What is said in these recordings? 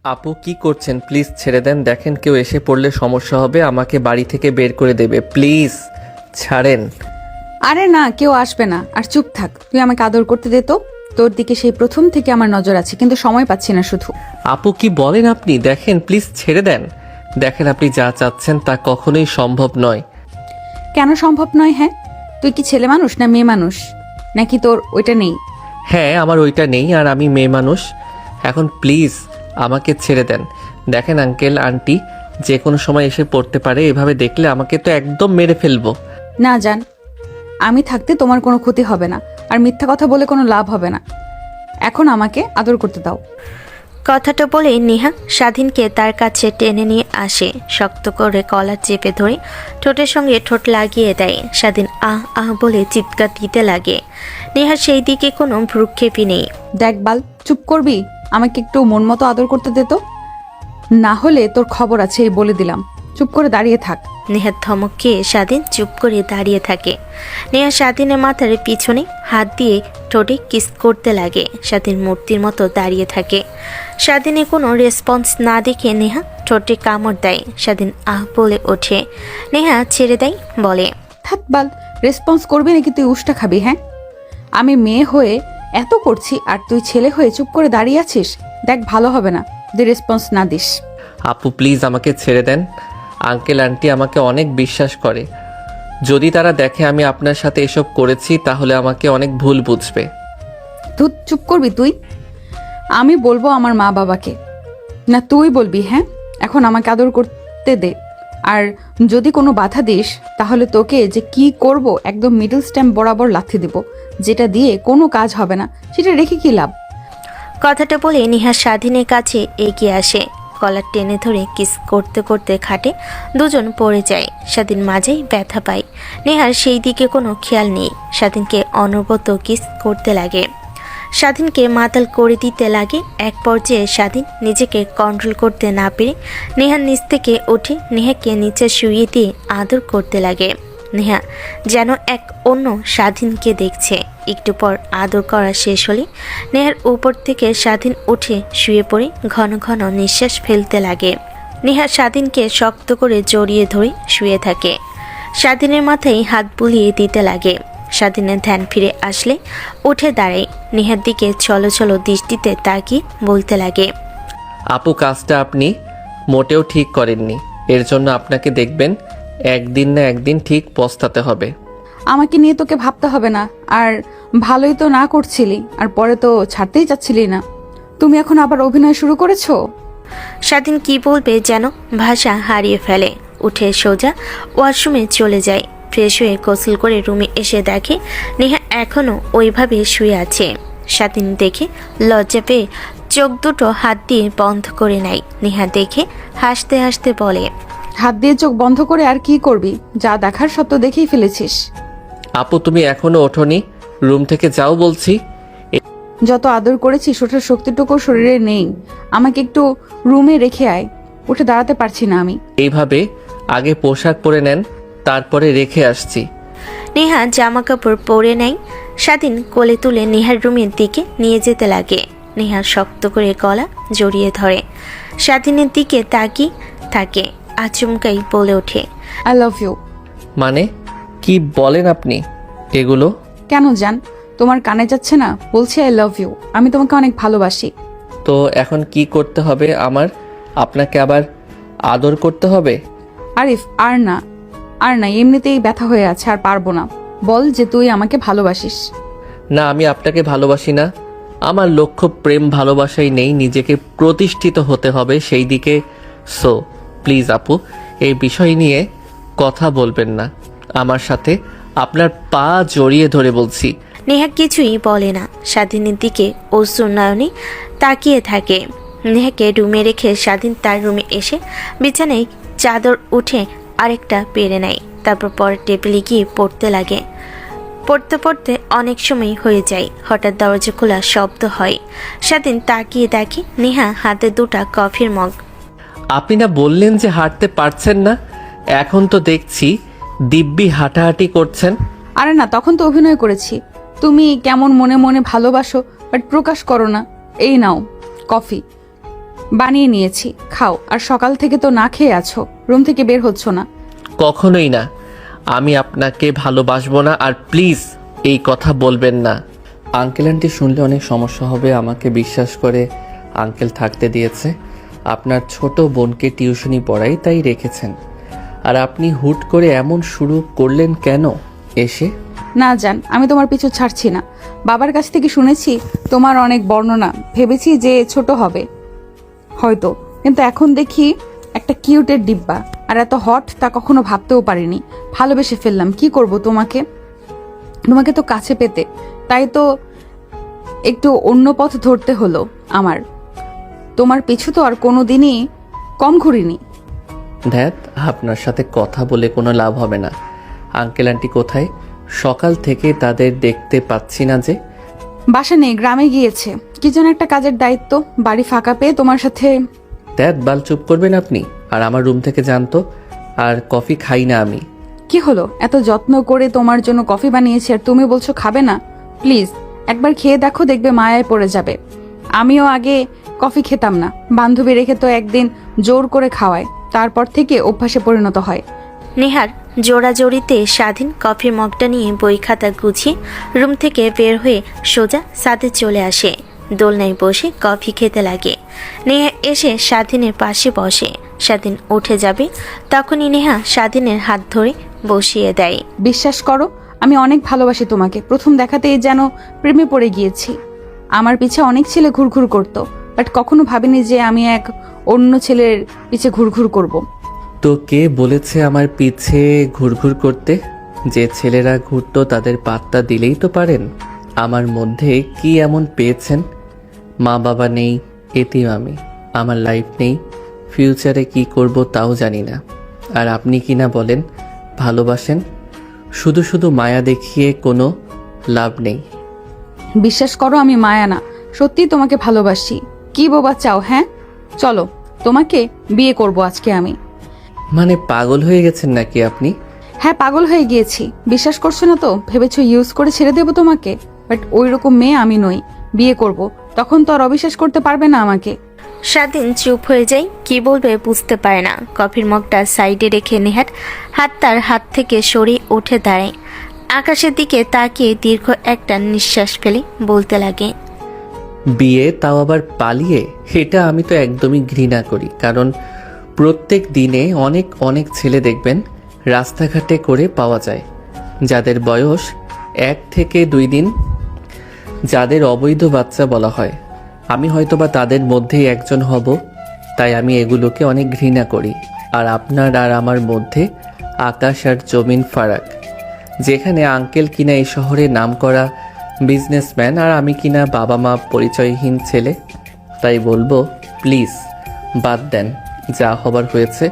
আপু কি করছেন? প্লিজ ছেড়ে দেন। দেখেন কেউ এসে পড়লে সমস্যা হবে, আমাকে বাড়ি থেকে বের করে দেবে। প্লিজ ছাড়েন। আরে না, কেউ আসবে না। আর চুপ থাক, তুই আমাকে আদর করতে দে তো। তোর দিকে সেই প্রথম থেকে আমার নজর আছে, কিন্তু সময় পাচ্ছি না শুধু। আপু কি বলেন আপনি? দেখেন প্লিজ ছেড়ে দেন। দেখেন আপনি যা চাচ্ছেন তা কখনোই সম্ভব নয়। কেন সম্ভব নয়? হ্যাঁ, তুই কি ছেলে মানুষ না মেয়ে মানুষ? নাকি তোর ওইটা নেই? হ্যাঁ, আমার ওইটা নেই আর আমি মেয়ে মানুষ। এখন প্লিজ আমাকে ছেড়ে দেন। দেখেন আঙ্কেল আন্টি যে কোনো সময় এসে পড়তে পারে, এভাবে দেখলে আমাকে তো একদম মেরে ফেলবো। না জান, আমি থাকতে তোমার কোনো ক্ষতি হবে না, আর মিথ্যা কথা বলে কোনো লাভ হবে না। এখন আমাকে আদর করতে দাও। কথাটা বলে নেহা স্বাধীনকে তার কাছে টেনে নিয়ে আসে, শক্ত করে কলার চেপে ধরে ঠোঁটের সঙ্গে ঠোঁট লাগিয়ে দেয়। স্বাধীন আহ আহ বলে চিৎকার দিতে লাগে। নেহার সেই দিকে কোনো ভ্রুক্ষেপই নেই। দেখ বাল, চুপ করবি? আমাকে একটু মন মতো আদর করতে দে তো, না হলে তোর খবর আছে, এই বলে দিলাম। চুপ করে দাঁড়িয়ে থাক। নেহার ধমক খেয়ে স্বাধীন চুপ করে দাঁড়িয়ে থাকে। নেহা স্বাধীনের মাথার পিছনে হাত দিয়ে ঠোঁটে কিস করতে লাগে। স্বাধীন মূর্তির মতো দাঁড়িয়ে থাকে। স্বাধীনে কোনো রেসপন্স না দেখে নেহা ঠোঁটে কামড় দেয়। স্বাধীন আহ বলে ওঠে। নেহা ছেড়ে দেয়, বলে, থাক বাল, রেসপন্স করবি নাকি তুই উষ্টা খাবি? হ্যাঁ, আমি মেয়ে হয়ে এত করছি আর তুই ছেলে হয়ে চুপ করে দাঁড়িয়ে আছিস। দেখ ভালো হবে না যদি রেসপন্স না দিস। আপু প্লিজ আমাকে ছেড়ে দেন। আঙ্কেল আন্টি আমাকে অনেক বিশ্বাস করে। যদি তারা দেখে আমি আপনার সাথে এসব করেছি তাহলে আমাকে অনেক ভুল বুঝবে। তুই চুপ করবি তুই? আমি বলবো আমার মা বাবাকে, না তুই বলবি? হ্যাঁ, এখন আমাকে আদর করতে দে। আর যদি কোনো বাধা দিস তাহলে তোকে যে কি করব, একদম মিডল স্ট্যাম্প বরাবর লাথি দেব, যেটা দিয়ে কোনো কাজ হবে না। সেটা রেখে কি লাভ? কথাটা বলে নেহা স্বাধীনের কাছে এগিয়ে আসে। কলার টেনে ধরে কিস করতে করতে খাটে দুজন পড়ে যায়। স্বাধীন মাঝেই ব্যথা পায়। নেহার সেই দিকে কোনো খেয়াল নেই। স্বাধীনকে অনবরত কিস করতে লাগে, স্বাধীনকে মাতাল করে দিতে লাগে। এক পর্যায়ে স্বাধীন নিজেকে কন্ট্রোল করতে না পেরে নেহার নিচ থেকে উঠে নেহাকে নিচে শুইয়ে দিয়ে আদর করতে লাগে। নেহা যেন এক অন্য স্বাধীনকে দেখছে। একটু পর আদর করা শেষ হলে নেহার উপর থেকে স্বাধীন উঠে শুয়ে পড়ে ঘন ঘন নিঃশ্বাস ফেলতে লাগে। নেহা স্বাধীনকে শক্ত করে জড়িয়ে ধরে শুয়ে থাকে। স্বাধীনের মাথায় হাত বুলিয়ে দিতে লাগে। স্বাধীনের ধ্যান ফিরে আসলে উঠে দাঁড়ায়। নেহার দিকে চলো চলো দৃষ্টিতে তাকিয়ে বলতে লাগে, আপু কাজটা আপনি মোটেও ঠিক করেননি। এর জন্য আপনাকে দেখবেন একদিন না একদিন ঠিক পস্তাতে হবে। আমাকে নিয়ে তোকে ভাবতে হবে না। আর ভালোই তো না করছিলি, আর পরে তো ছাড়তেই চাচ্ছিলি না। তুমি এখন আবার অভিনয় শুরু করেছো? স্বাধীন কি বলবে যেন ভাষা হারিয়ে ফেলে। উঠে সোজা ওয়াশরুমে চলে যায়। ফ্রেশ হয়ে গোসল করে রুমে এসে দেখে নেহা এখনও ওইভাবে শুয়ে আছে। স্বাধীন দেখে লজ্জা পেয়ে চোখ দুটো হাত দিয়ে বন্ধ করে নেয়। নেহা দেখে হাসতে হাসতে বলে, হাত দিয়ে চোখ বন্ধ করে আর কি করবি? যা দেখার সত্য দেখেই ফেলেছিস। আপু তুমি এখনো ওঠোনি? রুম থেকে যাও বলছি। যত আদর করেছিস ওঠার শক্তিটুকু শরীরে নেই। আমাকে একটু রুমে রেখে আয়, উঠে দাঁড়াতে পারছি না আমি। এইভাবে আগে পোশাক পরে নেন, তারপরে রেখে আসছি। নেহা জামা কাপড় পরে নেয়। স্বাধীন কোলে তুলে নেহার রুমের দিকে নিয়ে যেতে লাগে। নেহা শক্ত করে গলা জড়িয়ে ধরে স্বাধীনের দিকে তাকিয়ে থাকে। আচমকাই বলে ওঠে, আই লাভ ইউ। মানে কি বলেন আপনি এগুলো? কেন জান, তোমার কানে যাচ্ছে না? বলছি আই লাভ ইউ, আমি তোমাকে অনেক ভালোবাসি। তো এখন কি করতে হবে আমার? আপনাকে আবার আদর করতে হবে? আরিফ, আর না, আর না, এমনিতেই ব্যথা হয়ে আছে, আর পারবো না। বল যে তুই আমাকে ভালোবাসিস। না, আমি আপনাকে ভালোবাসি না। আমার লক্ষ্য প্রেম ভালোবাসাই নেই, নিজেকে প্রতিষ্ঠিত হতে হবে সেই দিকে। সো প্লিজ আপু এই বিষয় নিয়ে কথা বলবেন না আমার সাথে। আপনার পা জড়িয়ে ধরে বলছি। নেহা কিছুই বলে না। স্বাধীনের দিকে অশ্রু নয়নে তাকিয়ে থাকে। নেহাকে রুমে রেখে স্বাধীন তার রুমে এসে বিছানায় চাদর উঠে আরেকটা পেরে নেয়। তারপর পরের টেবিলে গিয়ে পড়তে লাগে। পড়তে পড়তে অনেক সময় হয়ে যায়। হঠাৎ দরজা খোলা শব্দ হয়। স্বাধীন তাকিয়ে দেখে নেহা হাতে দুটা কফির মগ। আপনি না বললেন যে হাঁটতে পারছেন না? এখন তো দেখছি দিব্যি হাঁটাহাঁটি করছেন। আরে না, তখন তো অভিনয় করেছি। তুমি কেমন মনে মনে ভালোবাসো বাট প্রকাশ করো না। এই নাও কফি বানিয়ে নিয়েছি, খাও। আর সকাল থেকে তো না খেয়ে আছো, রুম থেকে বের হচ্ছ না। কখনোই না। আমি আপনাকে ভালোবাসবো না, আর প্লিজ এই কথা বলবেন না। আঙ্কেল আন্টি শুনলে অনেক সমস্যা হবে। আমাকে বিশ্বাস করে আঙ্কেল থাকতে দিয়েছে। আপনার ছোট বোনকে টিউশনি পড়াই, তাই রেখেছেন। আর আপনি হুট করে এমন শুরু করলেন কেন এসে? না জান, আমি তোমার পিছু ছাড়ছি না। বাবার কাছ থেকে শুনেছি তোমার অনেক বর্ণনা, ভেবেছি যে ছোট হবে হয়তো, কিন্তু এখন দেখি একটা কিউটের ডিব্বা। আর এত হট তা কখনো ভাবতেও পারিনি। ভালোবেসে ফেললাম। কি করব তোমাকে, তোমাকে তো কাছে পেতে, তাই তো একটু অন্য পথ ধরতে হলো আমার। তোমার পিছু তো আর কোনোদিনই কম ঘুরিনি। ধ্যাত, আপনার সাথে কথা বলে কোনো লাভ হবে না। আঙ্কেল আন্টি কোথায়? সকাল থেকে তাদের দেখতে পাচ্ছি না যে। বাসা নেই, গ্রামে গিয়েছে। কি যেন একটা কাজের দায়িত্ব। বাড়ি ফাঁকা পেয়ে তোমার সাথে। ধ্যাত, বাল চুপ করবেন আপনি। আর আমার রুম থেকে জানতো। আর কফি খাই না আমি। কি হলো, এত যত্ন করে তোমার জন্য কফি বানিয়েছি আর তুমি বলছো খাবে না? প্লিজ একবার খেয়ে দেখো, দেখবে মায়ায় পড়ে যাবে। আমিও আগে কফি খেতাম না, বান্ধবী রেখে তো একদিন জোর করে খাওয়ায়, তারপর থেকে অভ্যাসে পরিণত হয়। নেহার জোড়াজোড়িতে স্বাধীন কফির মগটা নিয়ে বই খাতা গুছিয়ে রুম থেকে বের হয়ে সোজা ছাদে চলে আসে। দোলনায় বসে কফি খেতে লাগে। নেহা এসে স্বাধীনের পাশে বসে। স্বাধীন উঠে যাবে, তখনই নেহা স্বাধীনের হাত ধরে বসিয়ে দেয়। বিশ্বাস করো, আমি অনেক ভালোবাসি তোমাকে। প্রথম দেখাতেই যেন প্রেমে পড়ে গিয়েছি। আমার পিছে অনেক ছেলে ঘুরঘুর করতো, বাট কখনো ভাবিনি যে আমি এক অন্য ছেলের পিছে ঘুরঘুর করব। তো কে বলেছে আমার পিছে ঘুরঘুর করতে? যে ছেলেরা ঘুরতো তাদের পাত্তা দিলেই তো পারেন। আমার মধ্যে কি এমন পেয়েছেন? মা বাবা নেই, এতিম আমি। আমার লাইফ নেই, ফিউচারে কি করব তাও জানি না। আর আপনি কি না বলেন ভালোবাসেন? শুধু শুধু মায়া দেখিয়ে কোনো লাভ নেই। বিশ্বাস করো, আমি মায়া না, সত্যি তোমাকে ভালোবাসি। কি বোবা চাও? হ্যাঁ চলো, তোমাকে বিয়ে করব আজকে আমি। মানে পাগল হয়ে গেছেন নাকি আপনি? হ্যাঁ পাগল হয়ে গিয়েছি। বিশ্বাস করছো না তো ভেবেছো ইউজ করে ছেড়ে দেবো তোমাকে, বাট ওই রকম মেয়ে আমি নই। বিয়ে করব, তখন তো আর অবিশ্বাস করতে পারবে না আমাকে। স্বাধীন চুপ হয়ে যায়, কি বলবে বুঝতে পারে না। কফির মগটা সাইডে রেখে নেহার হাত তার হাত থেকে সরে উঠে দাঁড়ায়। আকাশের দিকে তাকিয়ে দীর্ঘ একটা নিঃশ্বাস ফেলে বলতে লাগে, বিয়ে, তাও আবার পালিয়ে? এটা আমি তো একদমই ঘৃণা করি। কারণ প্রত্যেক দিনে অনেক অনেক ছেলে দেখবেন রাস্তাঘাটে করে পাওয়া যায়, যাদের বয়স 1 থেকে 2 দিন, যাদের অবৈধ বাচ্চা বলা হয়। আমি হয়তোবা তাদের মধ্যেই একজন হব, তাই আমি এগুলোকে অনেক ঘৃণা করি। আর আপনার আর আমার মধ্যে আকাশ আর জমিন ফারাক। যেখানে আঙ্কেল কিনা এই শহরে নামকরা বিজনেসম্যান, আর আমি কিনা বাবা মা পরিচয়হীন ছেলে। তাই বলবো প্লিজ বাদ দেন, যা হবার হয়েছে।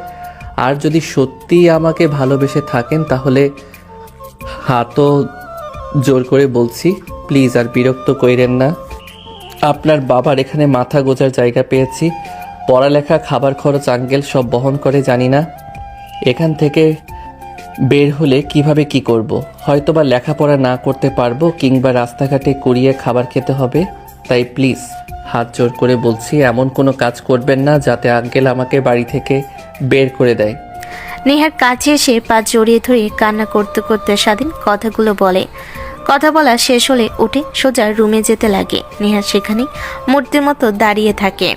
আর যদি সত্যিই আমাকে ভালোবেসে থাকেন তাহলে হাতও জোর করে বলছি, প্লিজ আর বিরক্ত কইরেন না। আপনার বাবার এখানে মাথা গোজার জায়গা পেয়েছি। পড়ালেখা, খাবার খরচ আঙ্কেল সব বহন করে, জানি না এখান থেকে বের হলে কিভাবে কি করব। হয়তোবা লেখাপড়া না করতে পারবো, কিংবা রাস্তাঘাটে কুড়িয়ে খাবার খেতে হবে। তাই প্লিজ হাত জোর করে বলছি, এমন কোনো কাজ করবেন না যাতে আঙ্কেল আমাকে বাড়ি থেকে বের করে দেয়। নেহার কাছে এসে পা জড়িয়ে ধরে কান্না করতে করতে স্বাধীন কথাগুলো বলে। কথা বলা শেষ হলে উঠে সোজা রুমে যেতে লাগে। নেহা সেখানে মূর্তির মতো দাঁড়িয়ে থাকে,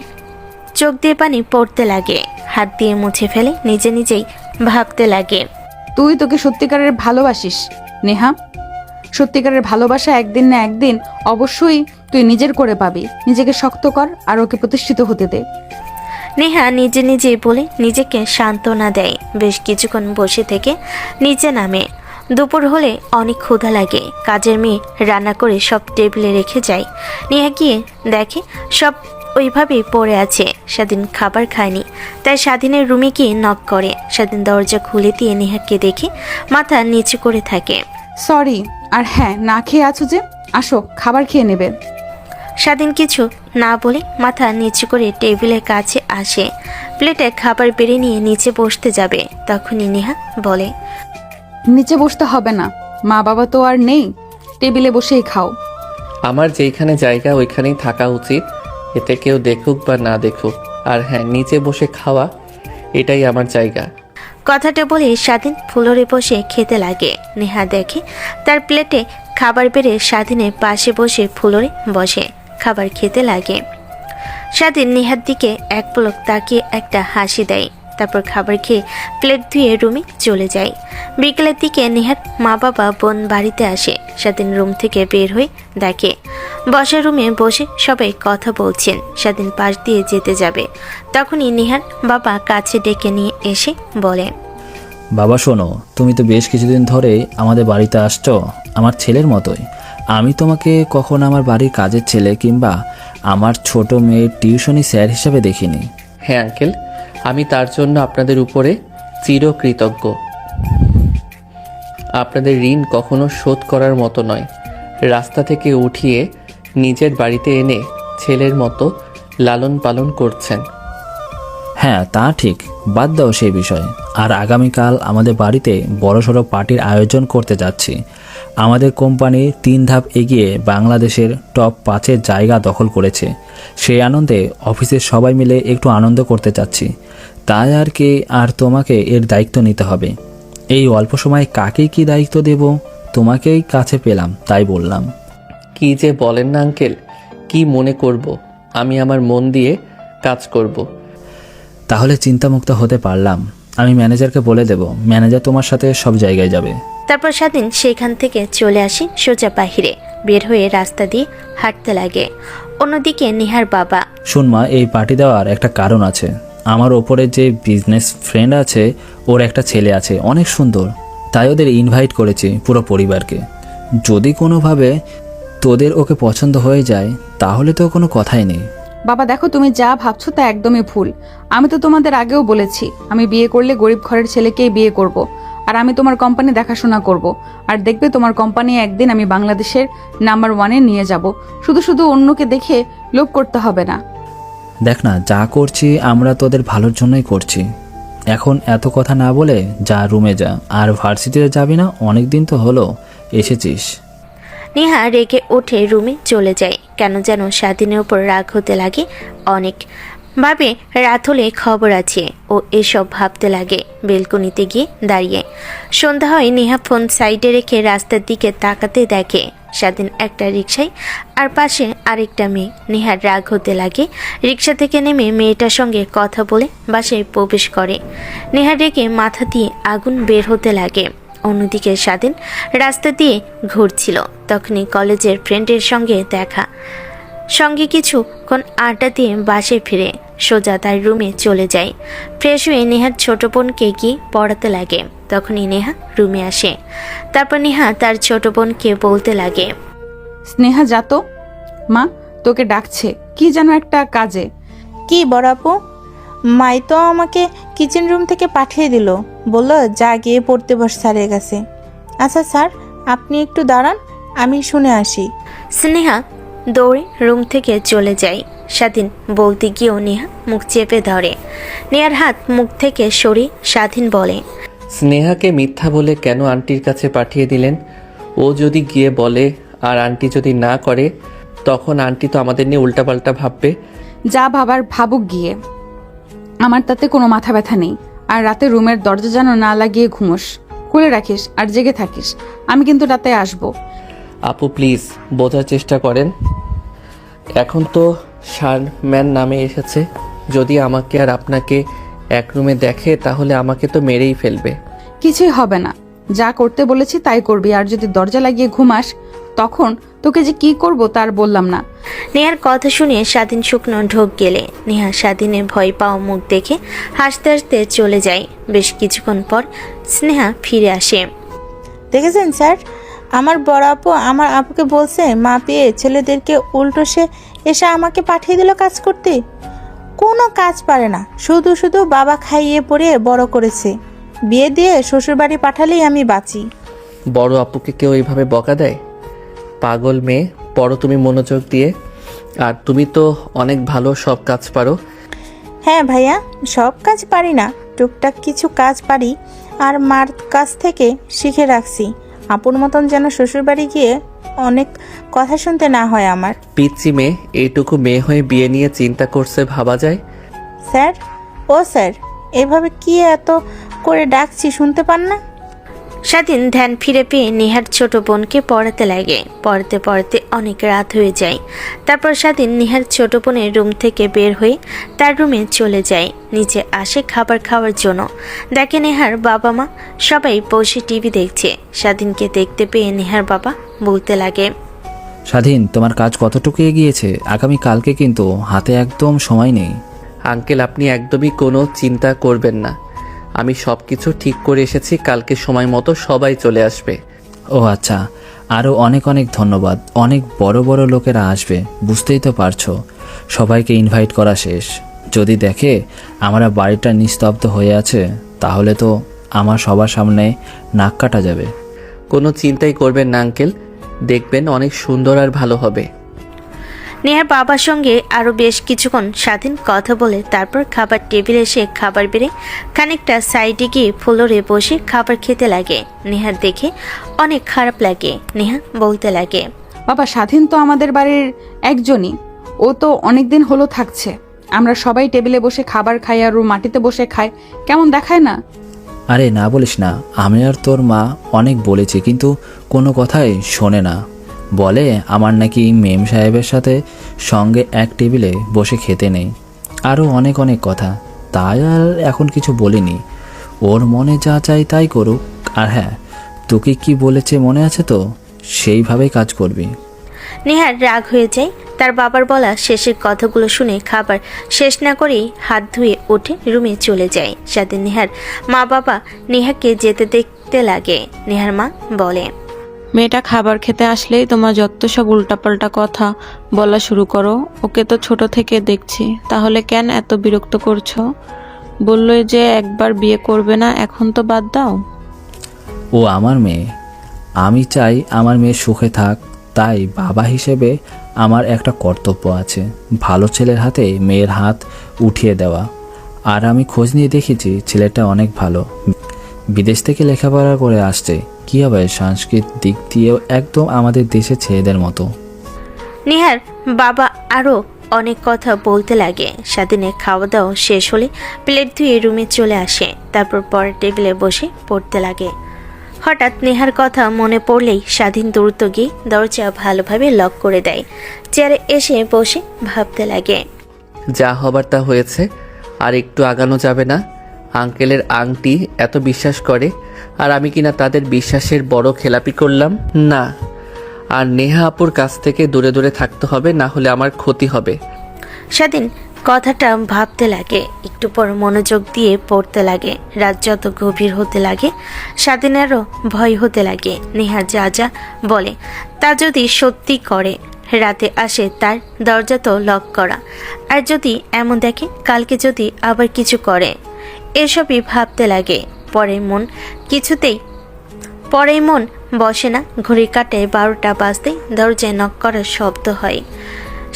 চোখ দিয়ে পানি পড়তে লাগে, হাত দিয়ে মুছে ফেলে নিজে নিজেই ভাবতে লাগে, তুই তোকে সত্যিকারের ভালোবাসিস নেহা। সত্যিকারের ভালোবাসা একদিন না একদিন অবশ্যই তুই নিজের করে পাবি। নিজেকে শক্ত কর আর ওকে প্রতিষ্ঠিত হতে দে। নেহা নিজে নিজেই বলে নিজেকে সান্ত্বনা দেয়। বেশ কিছুক্ষণ বসে থেকে নিচে নামে। দুপুর হলে অনেক ক্ষুধা লাগে। কাজের মেয়ে রান্না করে সব টেবিলে রেখে যায়। নেহা গিয়ে দেখে সব ওইভাবেই পড়ে আছে। স্বাধীন খাবার খায়নি, তাই স্বাধীনের রুমে গিয়ে নক করে। স্বাধীন দরজা খুলে দিয়ে নেহাকে দেখে মাথা নিচু করে থাকে। সরি, আর হ্যাঁ না খেয়ে আছো যে, আসো খাবার খেয়ে নেবে। স্বাধীন কিছু না বলে মাথা নিচু করে টেবিলের কাছে আসে। প্লেটে খাবার বেড়ে নিয়ে নিচে বসতে যাবে, তখনই নেহা বলে, নিচে বসতে হবে না, মা বাবা তো আর নেই, টেবিলে বসেই খাও। আমার যেইখানে জায়গা ওইখানেই থাকা উচিত, এতে কেউ দেখুক বা না দেখুক। আর হ্যাঁ, নিচে বসে খাওয়া এটাই আমার জায়গা। কথাটা বলে স্বাধীন ফ্লোরে বসে খেতে লাগে। নেহা দেখে তার প্লেটে খাবার বেড়ে স্বাধীনের পাশে বসে ফ্লোরে বসে খাবার খেতে লাগে। স্বাধীন নেহার দিকে এক পলক তাকিয়ে একটা হাসি দেয়, তারপর খাবার খেয়ে প্লেট ধুয়ে রুমে চলে যায়। বিকেলের দিকে নেহার মা বাবা বোন বাড়িতে আসে। স্বাধীন রুম থেকে বের হয়ে দেখে বসার রুমে বসে সবাই কথা বলছেন। স্বাধীন পাশ দিয়ে যেতে যাবে, তখনই নেহার বাবা কাছে ডেকে নিয়ে এসে বলে, বাবা শোনো, তুমি তো বেশ কিছুদিন ধরেই আমাদের বাড়িতে আসছো আমার ছেলের মতোই। আমি তোমাকে কখনো আমার বাড়ির কাজের ছেলে কিংবা আমার ছোট মেয়ের টিউশনি স্যার হিসাবে দেখিনি। হ্যাঁ আঙ্কেল, আমি তার জন্য আপনাদের উপরে চিরকৃতজ্ঞ। আপনাদের ঋণ কখনো শোধ করার মতো নয়। রাস্তা থেকে উঠিয়ে নিজের বাড়িতে এনে ছেলের মতো লালন পালন করছেন। হ্যাঁ তা ঠিক, বাদ দাও সেই বিষয়। আর আগামীকাল আমাদের বাড়িতে বড়সড় পার্টির আয়োজন করতে যাচ্ছি। আমাদের কোম্পানি 3 ধাপ এগিয়ে বাংলাদেশের টপ 5-এর জায়গা দখল করেছে। সেই আনন্দে অফিসের সবাই মিলে একটু আনন্দ করতে চাচ্ছি, তাই আর কি। আর তোমাকে এর দায়িত্ব নিতে হবে। এই অল্প সময়ে কাকে কি দায়িত্ব দেব, তোমাকেই কাছে পেলাম তাই বললাম। কি যে বলেন না আঙ্কেল, কি মনে করব? আমি আমার মন দিয়ে কাজ করব। তাহলে চিন্তামুক্ত হতে পারলাম। আমি ম্যানেজারকে বলে দেব, ম্যানেজার তোমার সাথে সব জায়গায় যাবে। তারপর স্বাধীন সেখান থেকে চলে আসে সোজা বাহিরে, বের হয়ে রাস্তা দিয়ে হাঁটতে লাগে। অন্যদিকে নেহার বাবা, শোন মা, এই পার্টি দেওয়ার একটা কারণ আছে। আমার ওপরে যে বিজনেস ফ্রেন্ড আছে, ওর একটা ছেলে আছে অনেক সুন্দর, তাই ওদের ইনভাইট করেছি পুরো পরিবারকে। যদি কোনোভাবে তোদের ওকে পছন্দ হয়ে যায় তাহলে তো কোনো কথাই নেই। বাবা দেখো, তুমি যা ভাবছো তা একদমই ভুল। আমি তো তোমাদের আগেও বলেছি, আমি বিয়ে করলে গরিব ঘরের ছেলেকেই বিয়ে করব। আর আমি তোমার কোম্পানি দেখাশোনা করব। আর দেখবে তোমার কোম্পানি একদিন আমি বাংলাদেশের নাম্বার 1-এ নিয়ে যাব। শুধু শুধু অন্যকে দেখে লোভ করতে হবে না। দেখ না, যা করছি আমরা তোদের ভালোর জন্যই করছি। এখন এত কথা না বলে যা রুমে যা। আর ভার্সিটিতে যাবি না? অনেক দিন তো হলো এসেছিস। নেহা রেগে উঠে রুমে চলে যায়। কেন যেন স্বাধীনের উপর রাগ হতে লাগে অনেক। ভাবে রাত হলে খবর আছে, ও এসব ভাবতে লাগে। বেলকনিতে গিয়ে দাঁড়িয়ে সন্ধ্যা হয়। নেহা ফোন সাইডে রেখে রাস্তার দিকে তাকাতে দেখে স্বাধীন একটা রিকশায়, আর পাশে আরেকটা মেয়ে। নেহার রাগ হতে লাগে। রিকশা থেকে নেমে মেয়েটার সঙ্গে কথা বলে বাসায় প্রবেশ করে। নেহার রেগে মাথা দিয়ে আগুন বের হতে লাগে। অন্যদিকে স্বাধীন রাস্তা দিয়ে ঘুরছিল, তখনই কলেজের ফ্রেন্ডের সঙ্গে দেখা। সঙ্গে কিছুক্ষণ আড্ডা দিয়ে বাসে ফিরে সোজা তার রুমে চলে যায়। ফ্রেশ হয়ে নেহার ছোট বোনকে গিয়ে পড়াতে লাগে। তখনই নেহা রুমে আসে। তারপর নেহা তার ছোট বোনকে বলতে লাগে, স্নেহা যা তো, মা তোকে ডাকছে কি যেন একটা কাজে। কি বড় আপু? মাই তো আমাকে কিচেন রুম থেকে পাঠিয়ে দিল, বলল যা গিয়ে পড়তে বস স্যারের কাছে। আচ্ছা স্যার, আপনি একটু দাঁড়ান, আমি শুনে আসি। স্নেহা দৌড়ে রুম থেকে চলে যায়। স্বাধীন বলতে গিয়েও নেহা মুখ চেপে ধরে। নেহার হাত মুখ থেকে সরিয়ে স্বাধীন বলে, স্নেহাকে মিথ্যা বলে কেন আন্টির কাছে পাঠিয়ে দিলেন? ও যদি গিয়ে বলে আর আন্টি যদি না করে, তখন আন্টি তো আমাদের নিয়ে উল্টাপাল্টা ভাববে। যা ভাবার ভাবুক গিয়ে, আমার তাতে কোনো মাথা ব্যথা নেই। আর রাতে রুমের দরজা যেন না লাগিয়ে ঘুমোস, খুলে রাখিস আর জেগে থাকিস। আমি কিন্তু রাতে আসবো। আপু প্লিজ বোঝার চেষ্টা করেন। এখন তো শারম্যান নামে এসেছে, যদি আমাকে আর আপনাকে এক রুমে দেখে তাহলে আমাকে তো মেরেই ফেলবে। কিছুই হবে না, যা করতে বলেছি তাই করবি। আর যদি দরজা লাগিয়ে ঘুমাস তখন তোকে যে কি করব তার বললাম না। নেহার কথা শুনে স্বাধীন শুকনো ঢোক গেলে নেহা স্বাধীনের ভয় পাওয়া মুখ দেখে হাসতে হাসতে চলে যায়। বেশ কিছুক্ষণ পর স্নেহা ফিরে আসে। দেখেছেন স্যার, আমার বড় আপু আমার আপুকে বলছে মা পেয়ে ছেলেদেরকে উল্টো সে এসে আমাকে পাঠিয়ে দিল কাজ করতে। কোনো কাজ পারে না, শুধু শুধু বাবা খাইয়ে পড়িয়ে বড় করেছে। বিয়ে দিয়ে শ্বশুরবাড়ি পাঠালেই আমি বাঁচি। বড় আপুকে কেউ এইভাবে বকা দেয়? পাগল মেয়ে, পড়ো তুমি মনোযোগ দিয়ে। আর তুমি তো অনেক ভালো, সব কাজ পারো। হ্যাঁ ভাইয়া, সব কাজ পারি না, টুকটাক কিছু কাজ পারি। আর মার কাছ থেকে শিখে রাখছি। আপুর মতন যেন শ্বশুরবাড়ি গিয়ে অনেক কথা শুনতে না হয় আমার। পিচ্চি মেয়ে, এইটুকু মেয়ে হয়ে বিয়ে নিয়ে চিন্তা করছে ভাবা যায়? স্যার, ও স্যার, এভাবে কি এত করে ডাকছি শুনতে পান না? স্বাধীন ধ্যান ফিরে পেয়ে নেহার ছোট বোনকে পড়াতে লাগে। পড়াতে পড়াতে অনেক রাত হয়ে যায়। তারপর স্বাধীন নেহার ছোট বোনের রুম থেকে বের হয়ে তার রুমে চলে যায়। নিচে আসে খাবার খাওয়ার জন্য। দেখে নেহার বাবা মা সবাই বসে টিভি দেখছে। স্বাধীনকে দেখতে পেয়ে নেহার বাবা বলতে লাগে, স্বাধীন, তোমার কাজ কতটুকু এগিয়েছে? আগামী কালকে কিন্তু হাতে একদম সময় নেই। আঙ্কেল, আপনি একদমই কোনো চিন্তা করবেন না, আমি সব কিছু ঠিক করে এসেছি। কালকে সময় মতো সবাই চলে আসবে। ও আচ্ছা, আরও অনেক অনেক ধন্যবাদ। অনেক বড় বড় লোকেরা আসবে, বুঝতেই তো পারছো। সবাইকে ইনভাইট করা শেষ। যদি দেখে আমরা বাড়িটা নিস্তব্ধ হয়ে আছে, তাহলে তো আমার সবার সামনে নাক কাটা যাবে। কোনো চিন্তাই করবেন না আঙ্কেল, দেখবেন অনেক সুন্দর আর ভালো হবে। নেহার বাবার সঙ্গে আরও বেশ কিছুক্ষণ স্বাধীন কথা বলে তারপর খাবার টেবিলে এসে খাবার বেড়ে খানিকটা সাইডে গিয়ে ফ্লোরে বসে খাবার খেতে লাগে। নেহার দেখে অনেক খারাপ লাগে। নেহা বলতে লাগে, বাবা, স্বাধীন তো আমাদের বাড়ির একজনই, ও তো অনেক দিন হলো থাকছে। আমরা সবাই টেবিলে বসে খাবার খাই আর ও মাটিতে বসে খায়, কেমন দেখায় না? আরে না বলিস না, আমি আর তোর মা অনেক বলেছি, কিন্তু কোনো কথাই শোনে না। বলে আমার নাকি মেম সাহেবের সাথে সঙ্গে এক টেবিলে বসে খেতে নেই, আরও অনেক অনেক কথা। তাই আর এখন কিছু বলিনি। ওর মনে যা চাই তাই করুক। আর হ্যাঁ, তোকে কি বলেছে মনে আছে তো? সেইভাবেই কাজ করবি। নেহার রাগ হয়ে যায়। তার বাবার বলা শেষের কথাগুলো শুনে খাবার শেষ না করেই হাত ধুয়ে উঠে রুমে চলে যায়। সাথে নেহার মা বাবা নেহাকে যেতে দেখতে লাগে। নেহার মা বলে, মেয়েটা খাবার খেতে আসলেই তোমার যত সব উল্টাপাল্টা কথা বলা শুরু করো। ওকে তো ছোট থেকে দেখছি, তাহলে কেন এত বিরক্ত করছো? বললোই যে একবার বিয়ে করবে না, এখন তো বাদ দাও। ও আমার মেয়ে, আমি চাই আমার মেয়ে সুখে থাক। তাই বাবা হিসেবে আমার একটা কর্তব্য আছে, ভালো ছেলের হাতে মেয়ের হাত উঠিয়ে দেওয়া। আর আমি খোঁজ নিয়ে দেখেছি ছেলেটা অনেক ভালো, বিদেশ থেকে লেখাপড়া করে আসছে। কী হবে, সাংস্কৃতিক দিক দিয়েও একদম আমাদের দেশের ছেলেদের মতো। নেহার বাবা আরও অনেক কথা বলতে লাগে। স্বাধীনের খাওয়া দাওয়া শেষ হলে প্লেট ধুয়ে রুমে চলে আসে। তারপর পরের টেবিলে বসে পড়তে লাগে। হঠাৎ নেহার কথা মনে পড়লেই স্বাধীন দ্রুত গিয়ে দরজা ভালোভাবে লক করে দেয়। চেয়ারে এসে বসে ভাবতে লাগে, যা হবার তা হয়েছে, আর একটু আগানো যাবে না। আঙ্কেলের আংটি এত বিশ্বাস করে, আর আমি কিনা তাদের বিশ্বাসের বড় খেলাপি করলাম না। আর নেহা আপুর কাছ থেকে দূরে দূরে থাকতে হবে, না হলে আমার ক্ষতি হবে। স্বাধীন কথাটা ভাবতে লাগে। একটু পর মনোযোগ দিয়ে পড়তে লাগে। রাত যত গভীর হতে লাগে স্বাধীনেরও ভয় হতে লাগে। নেহা যা যা বলে তা যদি সত্যি করে, রাতে আসে তার দরজা তো লক করা, আর যদি এমন দেখে কালকে যদি আবার কিছু করে, এসবই ভাবতে লাগে। পরেই মন বসে না। ঘড়ি কাটে 12টা বাজতে দরজায় নক করার শব্দ হয়।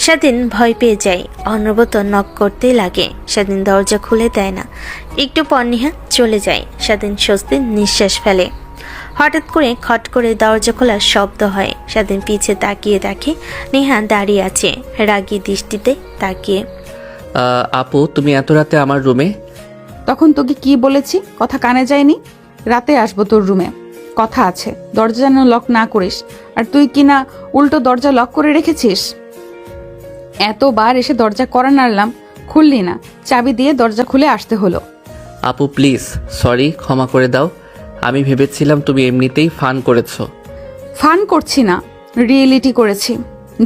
স্বাধীন ভয় পেয়ে যায়। অনবরত নক করতেই লাগে। স্বাধীন দরজা খুলে দেয় না। একটু পর নেহা চলে যায়। স্বাধীন স্বস্তির নিঃশ্বাস ফেলে। হঠাৎ করে খট করে দরজা খোলার শব্দ হয়। স্বাধীন পিছে তাকিয়ে দেখে নেহা দাঁড়িয়ে আছে রাগী দৃষ্টিতে তাকিয়ে। আপু, তুমি এত রাতে আমার রুমে? তখন তোকে কি বলেছি, কথা কানে যায়নি? রাতে আসবো তোর রুমে, কথা আছে। দরজা যেন লক না করিস। আর তুই কি না উল্টো দরজা লক করে রেখেছিস? এতবার এসে দরজা করা নাড়লাম, খুললি না। চাবি দিয়ে দরজা খুলে আসতে হলো। আপু প্লিজ, সরি, ক্ষমা করে দাও। আমি ভেবেছিলাম তুমি এমনিতেই ফান করেছো। ফান করছি না, রিয়েলিটি করেছি।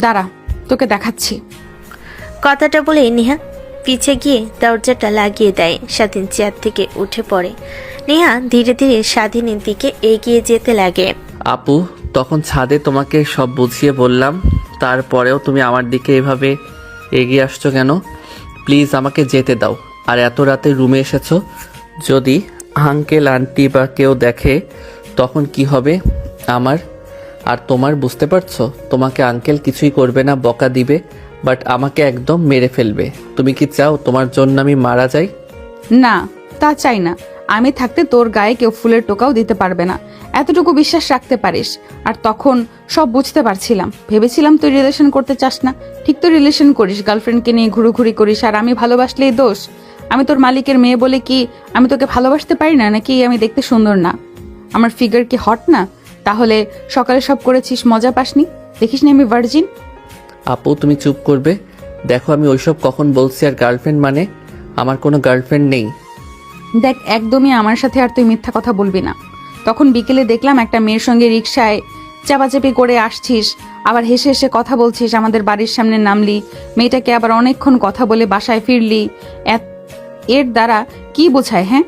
দাঁড়া, তোকে দেখাচ্ছি। কথাটা বলে নেহা পিছে গিয়ে দরজাটা লাগিয়ে দেয়। স্বাধীন চেয়ার থেকে উঠে পড়ে। নেহা ধীরে ধীরে স্বাধীনের দিকে এগিয়ে যেতে লাগে। আপু, তখন ছাদে তোমাকে সব বুঝিয়ে বললাম, তারপরেও তুমি আমার দিকে এভাবে এগিয়ে আসছো কেন? প্লিজ আমাকে যেতে দাও। আর এত রাতে রুমে এসেছো, যদি আঙ্কেল আন্টি বা কেউ দেখে তখন কি হবে আমার আর তোমার? বুঝতে পারছো? তোমাকে আঙ্কেল কিছুই করবে না, বকা দিবে, বাট আমাকে একদম মেরে ফেলবে। তুমি কি চাও তোমার জন্য আমি মারা যাই? না, তা চাই না। আমি থাকতে তোর গায়ে কেউ ফুলের টোকাও দিতে পারবে না, এতটুকু বিশ্বাস রাখতে পারিস। আর তখন সব বুঝতে পারছিলাম, ভেবেছিলাম তুই রিলেশন করতে চাস না। ঠিক তো রিলেশন করিস, গার্লফ্রেন্ডকে নিয়ে ঘুরোঘুরি করিস, আর আমি ভালোবাসলেই দোষ? আমি তোর মালিকের মেয়ে বলে কি আমি তোকে ভালোবাসতে পারি না? নাকি আমি দেখতে সুন্দর না? আমার ফিগার কি হট না? তাহলে সকালে সব করেছিস, মজা পাসনি? দেখিসনি আমি ভার্জিন? আপু তুমি চুপ করবে? দেখো আমি ওইসব কখন বলছি? আর গার্লফ্রেন্ড মানে আমার কোনো গার্লফ্রেন্ড নেই। দেখ, একদমই আমার সাথে আর তুই মিথ্যা কথা বলবি না। তখন বিকেলে দেখলাম একটা মেয়ের সঙ্গে রিকশায় চাপাচাপি করে আসছিস, আবার হেসে হেসে কথা বলছিস, আমাদের বাড়ির সামনে নামলি, মেয়েটাকে আবার অনেকক্ষণ কথা বলে বাসায় ফিরলি। এর দ্বারা কি বোঝায়? হ্যাঁ,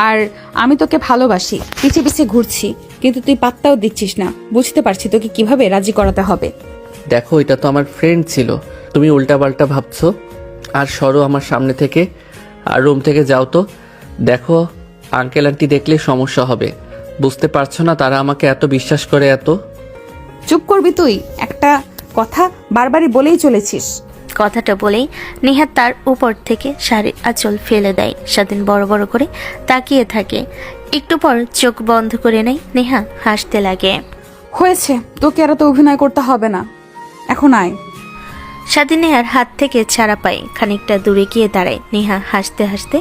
আর আমি তোকে ভালোবাসি, পিছে পিছে ঘুরছি, কিন্তু তুই পাত্তাও দিচ্ছিস না। বুঝতে পারছি তোকে কিভাবে রাজি করাতে হবে। দেখো এটা তো আমার ফ্রেন্ড ছিল, তুমি উল্টাপাল্টা ভাবছো। আর সরো আমার সামনে থেকে, আর রুম থেকে যাও তো। দেখো আঙ্কেল আন্টি দেখলে সমস্যা হবে, বুঝতে পারছো না তারা আমাকে এত বিশ্বাস করে। এত চুপ করবি তুই? একটা কথা বারবারই বলেই চলেছিস। কথাটা বলেই নেহা তার উপর থেকে শাড়ির আঁচল ফেলে দেয়। স্বাধীন বড় বড় করে তাকিয়ে থাকে। একটু পর চোখ বন্ধ করে নেয়। নেহা হাসতে লাগে। হয়েছে, তোকে আর তো অভিনয় করতে হবে না, এখন আয়। স্বাধীন নেহার হাত থেকে ছাড়া পায়, খানিকটা দূরে গিয়ে দাঁড়ায়। নেহা হাসতে হাসতে